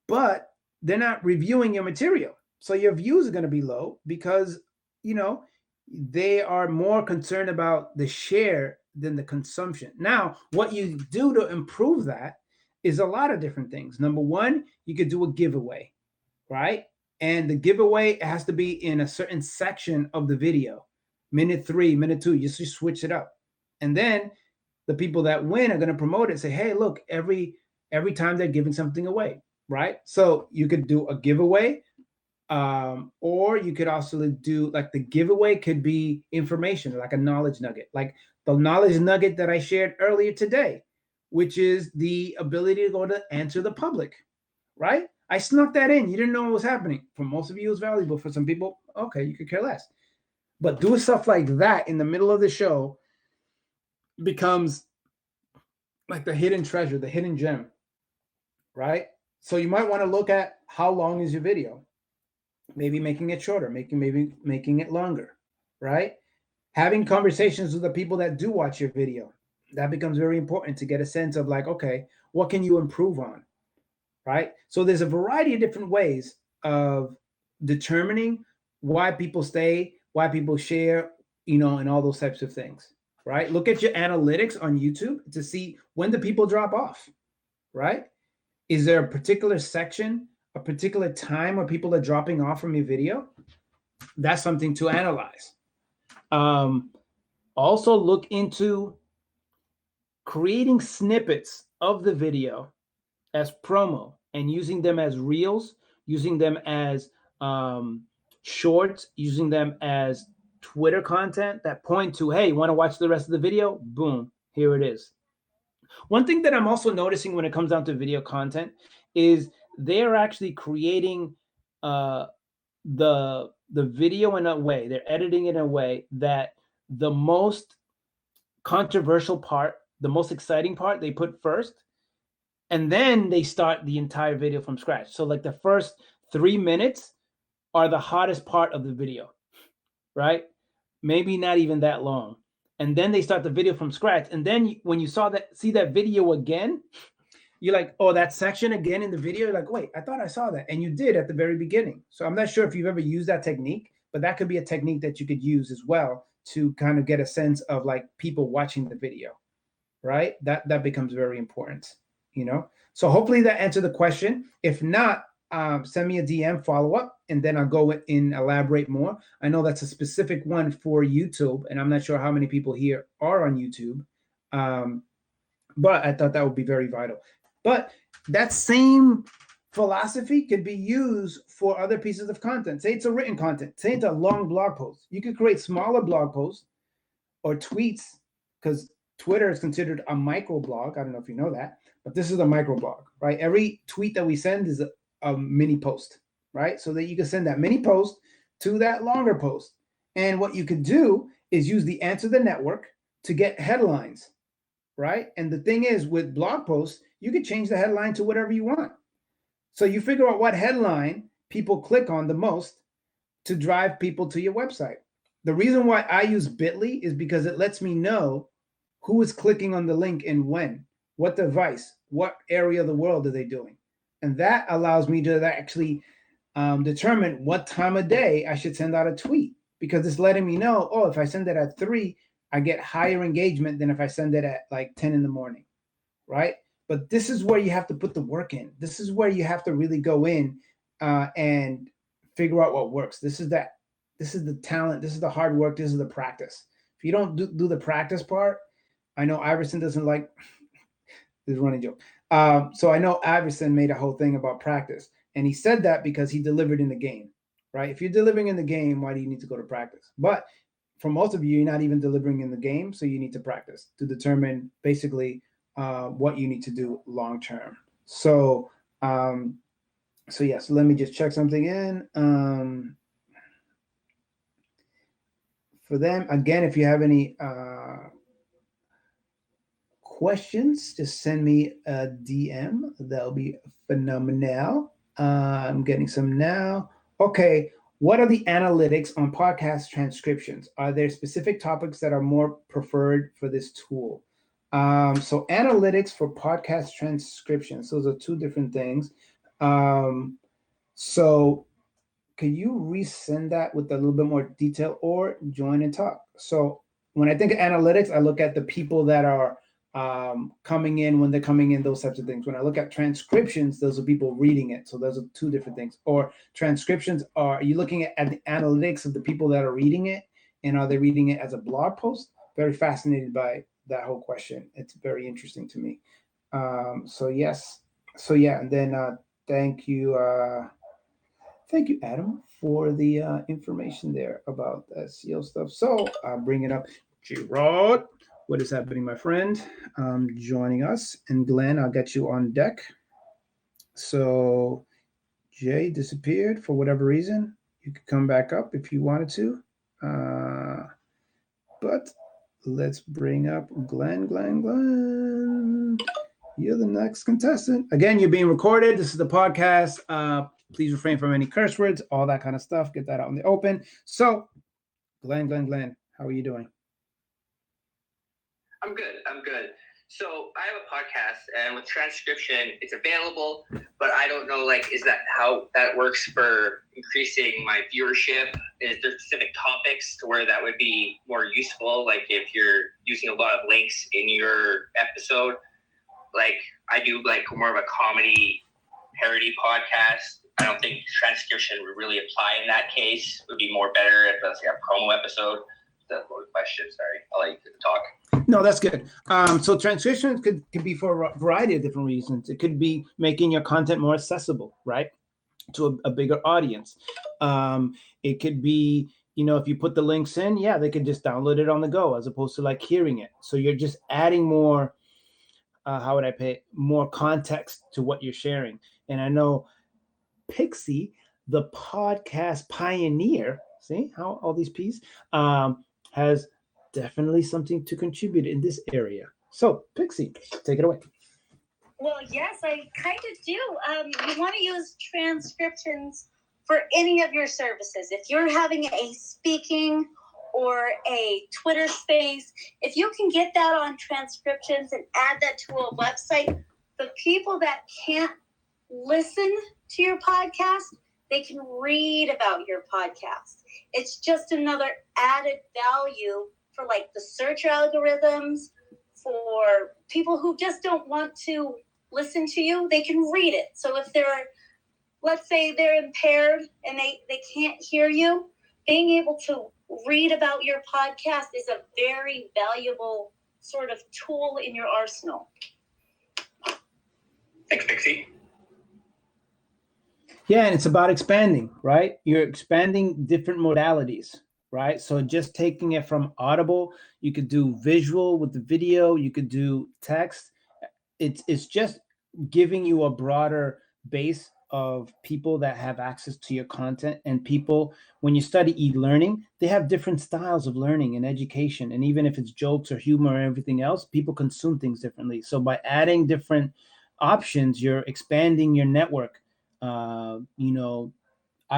Speaker 1: but they're not reviewing your material. So your views are going to be low because, they are more concerned about the share than the consumption. Now, what you do to improve that is a lot of different things. Number one, you could do a giveaway, right? And the giveaway has to be in a certain section of the video, minute 3, minute 2, just to switch it up. And then the people that win are going to promote it, say, hey, look, every time they're giving something away, right? So you could do a giveaway, or you could also do, like, the giveaway could be information, like a knowledge nugget, like the knowledge nugget that I shared earlier today, which is the ability to go to answer the public, right? I snuck that in. You didn't know what was happening. For most of you, it was valuable. For some people, okay, you could care less. But doing stuff like that in the middle of the show becomes like the hidden treasure, the hidden gem, right? So you might want to look at, how long is your video? Maybe making it shorter, maybe making it longer, right? Having conversations with the people that do watch your video. That becomes very important to get a sense of, like, okay, what can you improve on, right? So there's a variety of different ways of determining why people stay, why people share, and all those types of things, right? Look at your analytics on YouTube to see, when do people drop off, right? Is there a particular section, a particular time where people are dropping off from your video? That's something to analyze. Also look into creating snippets of the video as promo and using them as reels, using them as shorts, using them as Twitter content that point to, hey, want to watch the rest of the video? Boom, here it is. One thing that I'm also noticing when it comes down to video content is they're actually creating the video in a way, they're editing it in a way that the most controversial part, the most exciting part, they put first, and then they start the entire video from scratch. So like the first 3 minutes are the hottest part of the video, right? Maybe not even that long. And then they start the video from scratch. And then when you see that video again, you're like, oh, that section again in the video. You're like, wait, I thought I saw that. And you did at the very beginning. So I'm not sure if you've ever used that technique, but that could be a technique that you could use as well to kind of get a sense of like people watching the video, right? That becomes very important, So hopefully that answered the question. If not, send me a DM follow up, and then I'll go in elaborate more. I know that's a specific one for YouTube, and I'm not sure how many people here are on YouTube, but I thought that would be very vital. But that same philosophy could be used for other pieces of content. Say it's a written content. Say it's a long blog post. You could create smaller blog posts or tweets, because Twitter is considered a microblog. I don't know if you know that, but this is a microblog, right? Every tweet that we send is a mini post, right? So that you can send that mini post to that longer post. And what you could do is use the Answer the Network to get headlines, right? And the thing is, with blog posts, you could change the headline to whatever you want. So you figure out what headline people click on the most to drive people to your website. The reason why I use Bitly is because it lets me know who is clicking on the link and when, what device, what area of the world are they doing. And that allows me to actually determine what time of day I should send out a tweet, because it's letting me know, oh, if I send it at 3, I get higher engagement than if I send it at like 10 in the morning, right? But this is where you have to put the work in. This is where you have to really go in and figure out what works. This is the talent. This is the hard work. This is the practice. If you don't do the practice part, I know Iverson doesn't like this running joke. So I know Iverson made a whole thing about practice, and he said that because he delivered in the game, right? If you're delivering in the game, why do you need to go to practice? But for most of you, you're not even delivering in the game, so you need to practice to determine basically what you need to do long term. So yes, let me just check something in. For them, again, if you have any questions, just send me a DM. That'll be phenomenal. I'm getting some now. Okay, what are the analytics on podcast transcriptions? Are there specific topics that are more preferred for this tool? So analytics for podcast transcriptions, those are two different things. So can you resend that with a little bit more detail, or join and talk? So when I think of analytics, I look at the people that are coming in, when they're coming in, those types of things. When I look at transcriptions, those are people reading it. So those are two different things. Or transcriptions are you looking at the analytics of the people that are reading it, and are they reading it as a blog post? Very fascinated by that whole question. It's very interesting to me. So yes. So yeah, and then thank you. Thank you, Adam, for the information there about SEO stuff. So I'll bring it up. Gerard, what is happening, my friend? Joining us. And Glenn, I'll get you on deck. So Jay disappeared for whatever reason. You could come back up if you wanted to. But let's bring up Glenn. You're the next contestant. Again, you're being recorded. This is the podcast. Please refrain from any curse words, all that kind of stuff. Get that out in the open. So, Glenn, how are you doing?
Speaker 4: I'm good. So I have a podcast, and with transcription, it's available, but I don't know, is that how that works for increasing my viewership? Is there specific topics to where that would be more useful? Like if you're using a lot of links in your episode, I do more of a comedy parody podcast. I don't think transcription would really apply in that case. It would be more better if it's a promo episode. the loaded question. Sorry, I'll let you talk.
Speaker 1: No, that's good. So transcriptions could be for a variety of different reasons. It could be making your content more accessible, right, to a bigger audience. It could be, if you put the links in, yeah, they could just download it on the go as opposed to like hearing it. So you're just adding more, how would I pay, more context to what you're sharing. And I know Pixie, the podcast pioneer, see how all these P's, has definitely something to contribute in this area. So Pixie, take it away.
Speaker 2: Well, yes, I kind of do. You want to use transcriptions for any of your services. If you're having a speaking or a Twitter space, if you can get that on transcriptions and add that to a website, the people that can't listen to your podcast, they can read about your podcast. It's just another added value for like the search algorithms, for people who just don't want to listen to you, they can read it. So if they're, let's say they're impaired and they can't hear you, being able to read about your podcast is a very valuable sort of tool in your arsenal.
Speaker 4: Thanks, Pixie.
Speaker 1: Yeah, and it's about expanding, right? You're expanding different modalities, right? So just taking it from audible, you could do visual with the video, you could do text. It's just giving you a broader base of people that have access to your content. And people, when you study e-learning, they have different styles of learning and education. And even if it's jokes or humor or everything else, people consume things differently. So by adding different options, you're expanding your network. I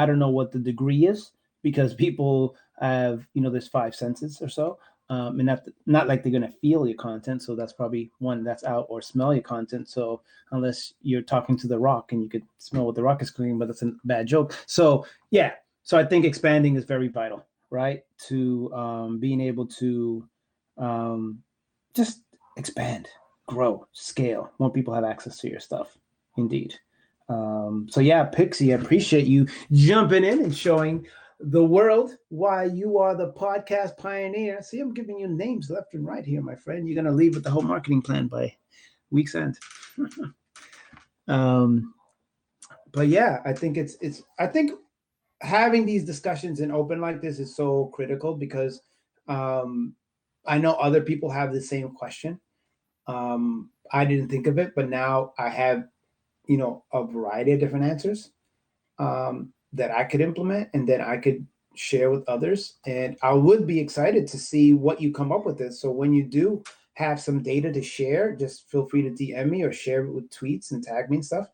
Speaker 1: don't know what the degree is, because people have, there's 5 senses or so. And not like they're going to feel your content. So that's probably one that's out, or smell your content. So unless you're talking to the rock and you could smell what the rock is cooking, but that's a bad joke. So yeah. So I think expanding is very vital, right? To being able to just expand, grow, scale. More people have access to your stuff. Indeed. So yeah, Pixie, I appreciate you jumping in and showing the world why you are the podcast pioneer. See, I'm giving you names left and right here, my friend. You're going to leave with the whole marketing plan by week's end. But yeah, I think I think having these discussions in open like this is so critical, because I know other people have the same question. I didn't think of it, but now I have, a variety of different answers that I could implement and then I could share with others. And I would be excited to see what you come up with this. So when you do have some data to share, just feel free to DM me or share it with tweets and tag me and stuff.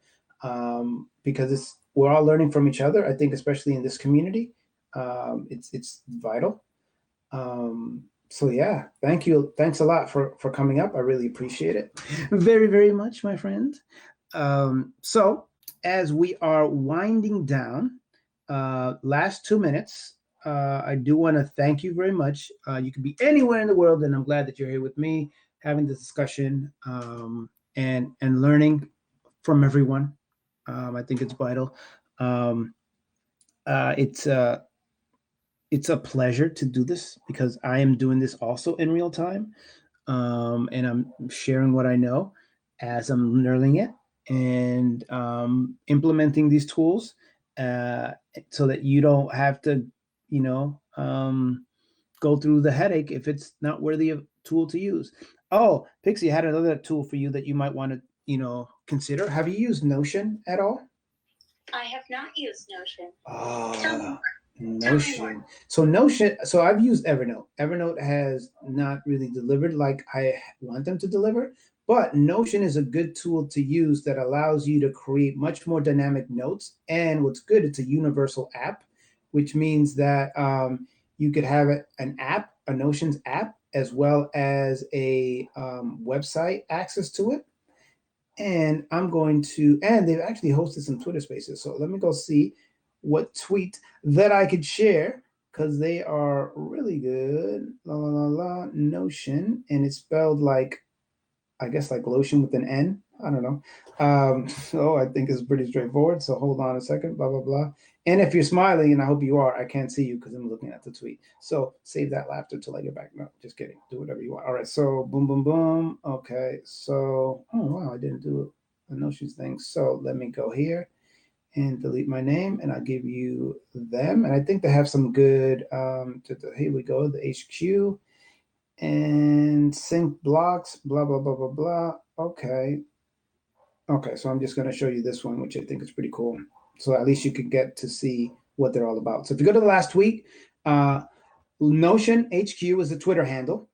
Speaker 1: Because we're all learning from each other. I think especially in this community, it's vital. So yeah, thank you. Thanks a lot for coming up. I really appreciate it. Very, very much, my friend. So as we are winding down, last 2 minutes, I do want to thank you very much. You could be anywhere in the world, and I'm glad that you're here with me having this discussion, and learning from everyone. I think it's vital. It's a pleasure to do this, because I am doing this also in real time, and I'm sharing what I know as I'm learning it, and implementing these tools, so that you don't have to, go through the headache if it's not worthy of tool to use. Oh, Pixie, I had another tool for you that you might want to, consider. Have you used Notion at all?
Speaker 2: I have not used Notion.
Speaker 1: Oh, Notion. So I've used Evernote. Evernote has not really delivered like I want them to deliver, but Notion is a good tool to use that allows you to create much more dynamic notes. And what's good, it's a universal app, which means that you could have an app, a Notion's app, as well as a website access to it. And and they've actually hosted some Twitter spaces. So let me go see what tweet that I could share, because they are really good. Notion. And it's spelled like, I guess, like lotion with an N. I don't know. So I think it's pretty straightforward. So hold on a second, blah, blah, blah. And if you're smiling, and I hope you are, I can't see you because I'm looking at the tweet. So save that laughter till I get back. No, just kidding. Do whatever you want. All right. So boom, boom, boom. Okay. So, oh, wow. I didn't do a Notions thing. So let me go here and delete my name, and I'll give you them. And I think they have some good, here we go, the HQ and sync blocks, blah, blah, blah, blah, blah. Okay. Okay, so I'm just going to show you this one, which I think is pretty cool. So at least you could get to see what they're all about. So if you go to the last tweet, Notion HQ is a Twitter handle,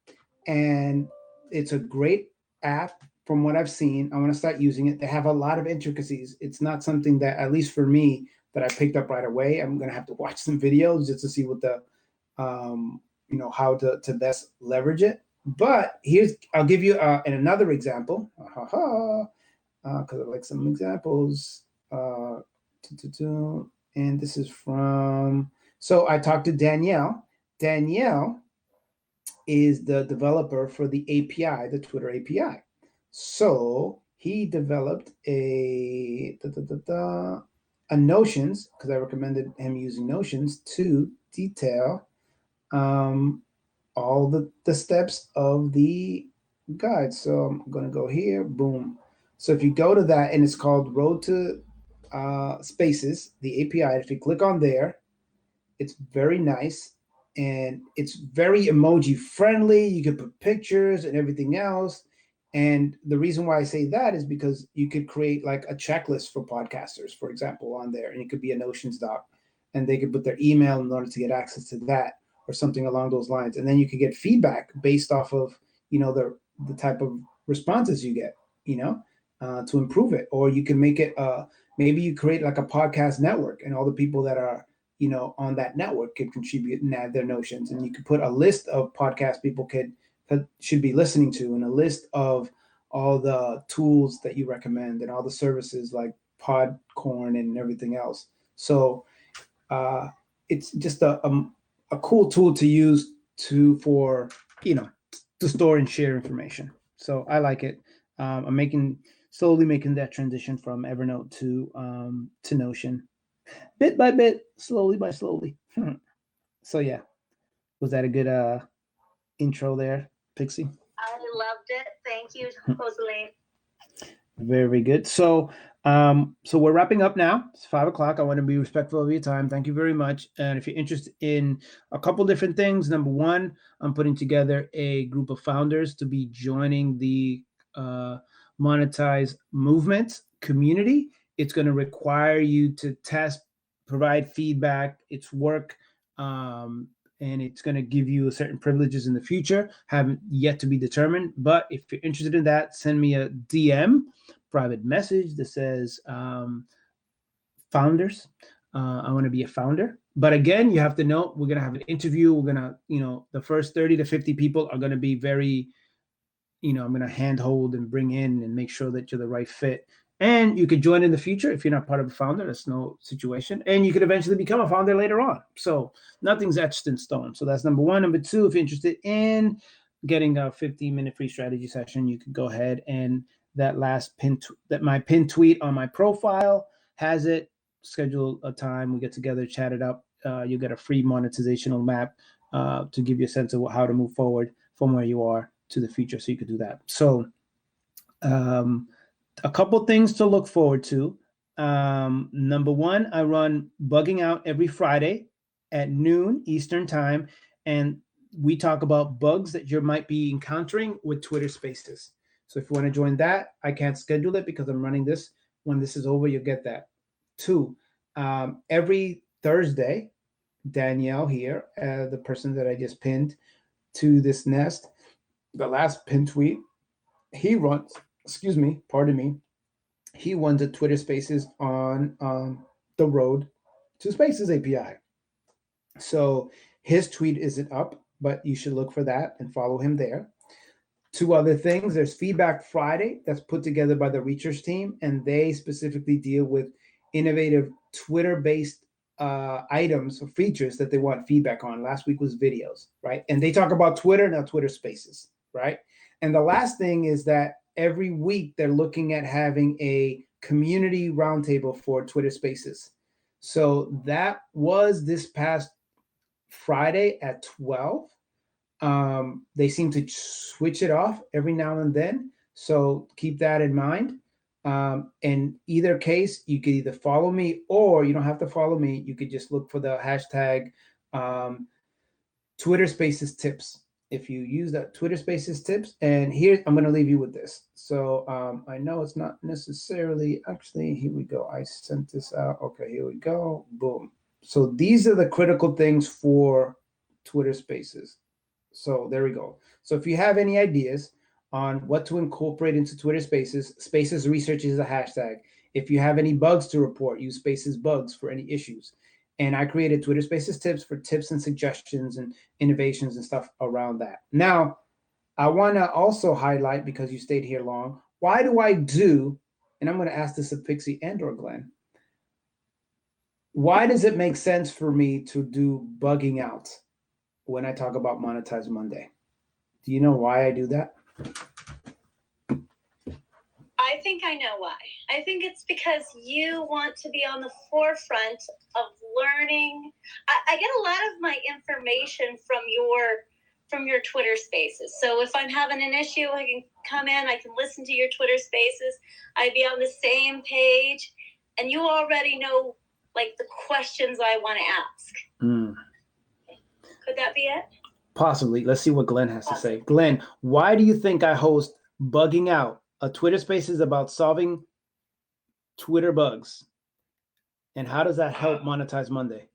Speaker 1: and it's a great app from what I've seen. I want to start using it. They have a lot of intricacies. It's not something that, at least for me, that I picked up right away. I'm going to have to watch some videos just to see what the, how to best leverage it. But I'll give you another example. Because I like some examples. And this is from, so I talked to Danielle. Danielle is the developer for the API, the Twitter API. So he developed a Notions, because I recommended him using Notions to detail all the steps of the guide. So I'm going to go here, boom. So if you go to that, and it's called Road to Spaces, the API, if you click on there, it's very nice, and it's very emoji friendly. You can put pictures and everything else. And the reason why I say that is because you could create like a checklist for podcasters, for example, on there, and it could be a Notions doc, and they could put their email in order to get access to that or something along those lines. And then you could get feedback based off of, the type of responses you get, to improve it. Or you can make it, maybe you create like a podcast network, and all the people that are, on that network could contribute and add their Notions. And you could put a list of podcasts people should be listening to, and a list of all the tools that you recommend and all the services like Podcorn and everything else. So it's just a cool tool to use for to store and share information. So I like it. I'm slowly making that transition from Evernote to Notion, bit by bit, slowly by slowly. So yeah, was that a good intro there, Pixie?
Speaker 2: I loved it. Thank you, Josely.
Speaker 1: Very good. So we're wrapping up now. It's 5:00. I want to be respectful of your time. Thank you very much. And if you're interested in a couple different things, number one, I'm putting together a group of founders to be joining the Monetize movement community. It's going to require you to test, provide feedback. It's work. And it's going to give you certain privileges in the future, haven't yet to be determined. But if you're interested in that, send me a DM, private message that says founders. I want to be a founder. But again, you have to know we're going to have an interview. We're going to, the first 30 to 50 people are going to be very, I'm going to handhold and bring in and make sure that you're the right fit. And you could join in the future if you're not part of a founder. That's no situation. And you could eventually become a founder later on. So nothing's etched in stone. So that's number one. Number two, if you're interested in getting a 15-minute free strategy session, you can go ahead, and that my pinned tweet on my profile has it. Schedule a time. We get together, chat it up. You'll get a free monetizational map to give you a sense of how to move forward from where you are to the future. So you could do that. So a couple things to look forward to. Number one, I run Bugging Out every Friday at noon Eastern time, and we talk about bugs that you might be encountering with Twitter Spaces. So if you want to join that, I can't schedule it because I'm running this. When this is over, you'll get that. Two, every Thursday, Danielle here, the person that I just pinned to this nest, the last pin tweet, he runs, he runs a Twitter Spaces on the Road to Spaces API. So his tweet isn't up, but you should look for that and follow him there. Two other things. There's Feedback Friday that's put together by the research team, and they specifically deal with innovative Twitter-based items or features that they want feedback on. Last week was videos, right? And they talk about Twitter, now Twitter Spaces, right? And the last thing is that every week they're looking at having a community roundtable for Twitter Spaces. So that was this past Friday at 12. They seem to switch it off every now and then. So keep that in mind. In either case, you could either follow me or you don't have to follow me. You could just look for the hashtag Twitter Spaces tips. If you use that Twitter Spaces tips, and here I'm going to leave you with this. So I know it's not necessarily, actually, here we go. I sent this out. Okay, here we go. Boom. So these are the critical things for Twitter Spaces. So there we go. So if you have any ideas on what to incorporate into Twitter Spaces, Spaces Research is a hashtag. If you have any bugs to report, use Spaces Bugs for any issues. And I created Twitter Spaces tips for tips and suggestions and innovations and stuff around that. Now, I want to also highlight, because you stayed here long, why do I do, and I'm going to ask this of Pixie and or Glenn, why does it make sense for me to do bugging out when I talk about Monetize Monday? Do you know why I do that?
Speaker 2: I think I know why. I think it's because you want to be on the forefront of learning. I get a lot of my information from your Twitter Spaces. So if I'm having an issue, I can come in, I can listen to your Twitter Spaces. I'd be on the same page, and you already know like the questions I want to ask. Could that be it?
Speaker 1: Possibly. Let's see what Glenn has to say. Glenn, why do you think I host Bugging Out, a Twitter Spaces about solving Twitter bugs? And how does that help Monetize Monday?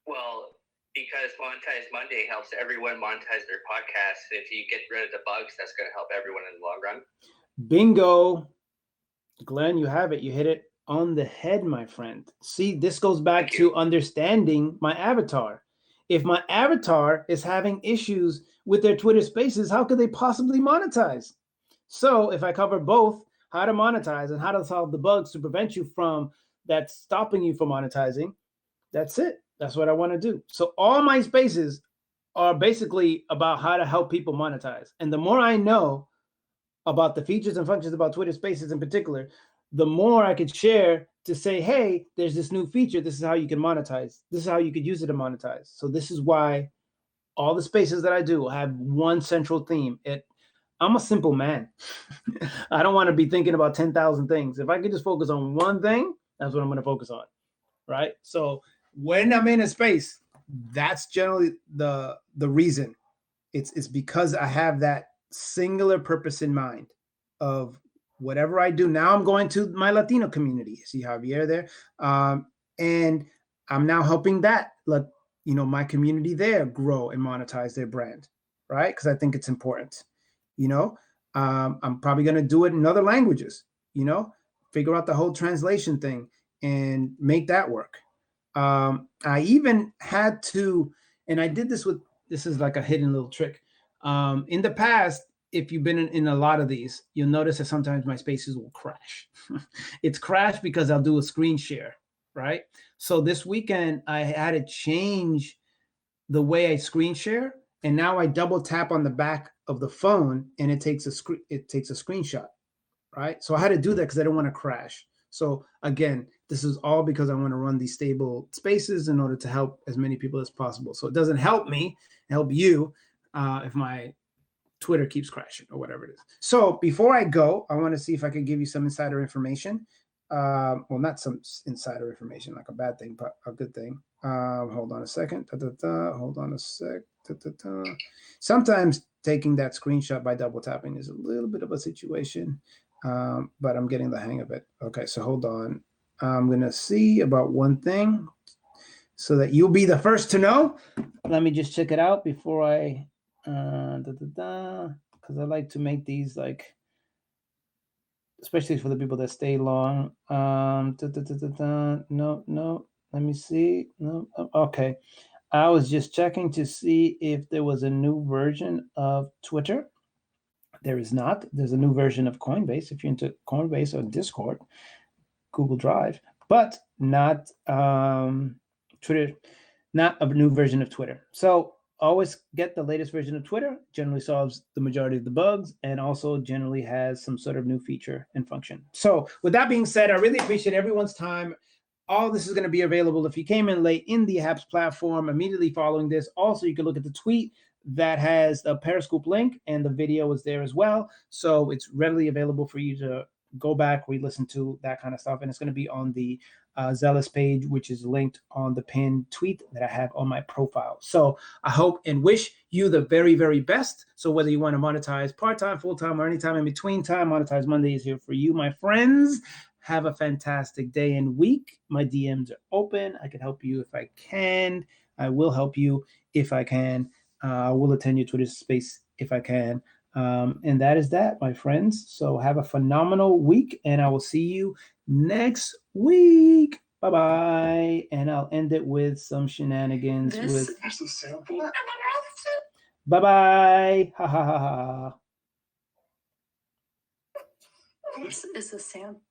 Speaker 4: Well, because Monetize Monday helps everyone monetize their podcast. If you get rid of the bugs, that's going to help everyone in the long run.
Speaker 1: Bingo. Glenn, you have it. You hit it on the head, my friend. See, this goes back to understanding my avatar. If my avatar is having issues with their Twitter Spaces, how could they possibly monetize? So if I cover both, how to monetize and how to solve the bugs to prevent you from that stopping you from monetizing, that's it. That's what I want to do. So all my spaces are basically about how to help people monetize. And the more I know about the features and functions about Twitter Spaces in particular, the more I could share to say, hey, there's this new feature. This is how you can monetize. This is how you could use it to monetize. So this is why all the spaces that I do have one central theme. I'm a simple man. I don't want to be thinking about 10,000 things. If I could just focus on one thing, that's what I'm going to focus on, right? So when I'm in a space, that's generally the reason. It's because I have that singular purpose in mind of whatever I do. Now I'm going to my Latino community. See Javier there, and I'm now helping that my community there grow and monetize their brand, right? Because I think it's important. I'm probably going to do it in other languages. Figure out the whole translation thing and make that work. I even had to, and I did this with. This is like a hidden little trick. In the past, if you've been in a lot of these, you'll notice that sometimes my spaces will crash. It's crashed because I'll do a screen share, right? So this weekend, I had to change the way I screen share, and now I double tap on the back of the phone, and it takes a screenshot, right? So I had to do that because I don't want to crash. So again, this is all because I want to run these stable spaces in order to help as many people as possible. So it doesn't help me, help you if my Twitter keeps crashing or whatever it is. So before I go, I want to see if I can give you some insider information. Well, not some insider information, like a bad thing, but a good thing. Hold on a second. Hold on a sec. Sometimes taking that screenshot by double tapping is a little bit of a situation, but I'm getting the hang of it. Okay, so hold on. I'm going to see about one thing so that you'll be the first to know. Let me just check it out before I, because I like to make these like, especially for the people that stay long. No, let me see. No, okay. I was just checking to see if there was a new version of Twitter. There is not. There's a new version of Coinbase. If you're into Coinbase or Discord, Google Drive, but not Twitter, not a new version of Twitter. So always get the latest version of Twitter. Generally solves the majority of the bugs and also generally has some sort of new feature and function. So with that being said, I really appreciate everyone's time. All this is going to be available if you came in late in the Habs platform immediately following this. Also, you can look at the tweet that has the Periscope link, and the video is there as well. So it's readily available for you to go back, re-listen to that kind of stuff. And it's going to be on the Zealous page, which is linked on the pinned tweet that I have on my profile. So I hope and wish you the very, very best. So whether you want to monetize part-time, full-time, or anytime in between time, Monetize Monday is here for you, my friends. Have a fantastic day and week. My DMs are open. I can help you if I can. I will help you if I can. I will attend your Twitter space if I can. And that is that, my friends. So have a phenomenal week, and I will see you next week. Bye-bye. And I'll end it with some shenanigans.
Speaker 5: This is a sample.
Speaker 1: Bye-bye. Ha ha ha ha.
Speaker 5: This is a sample.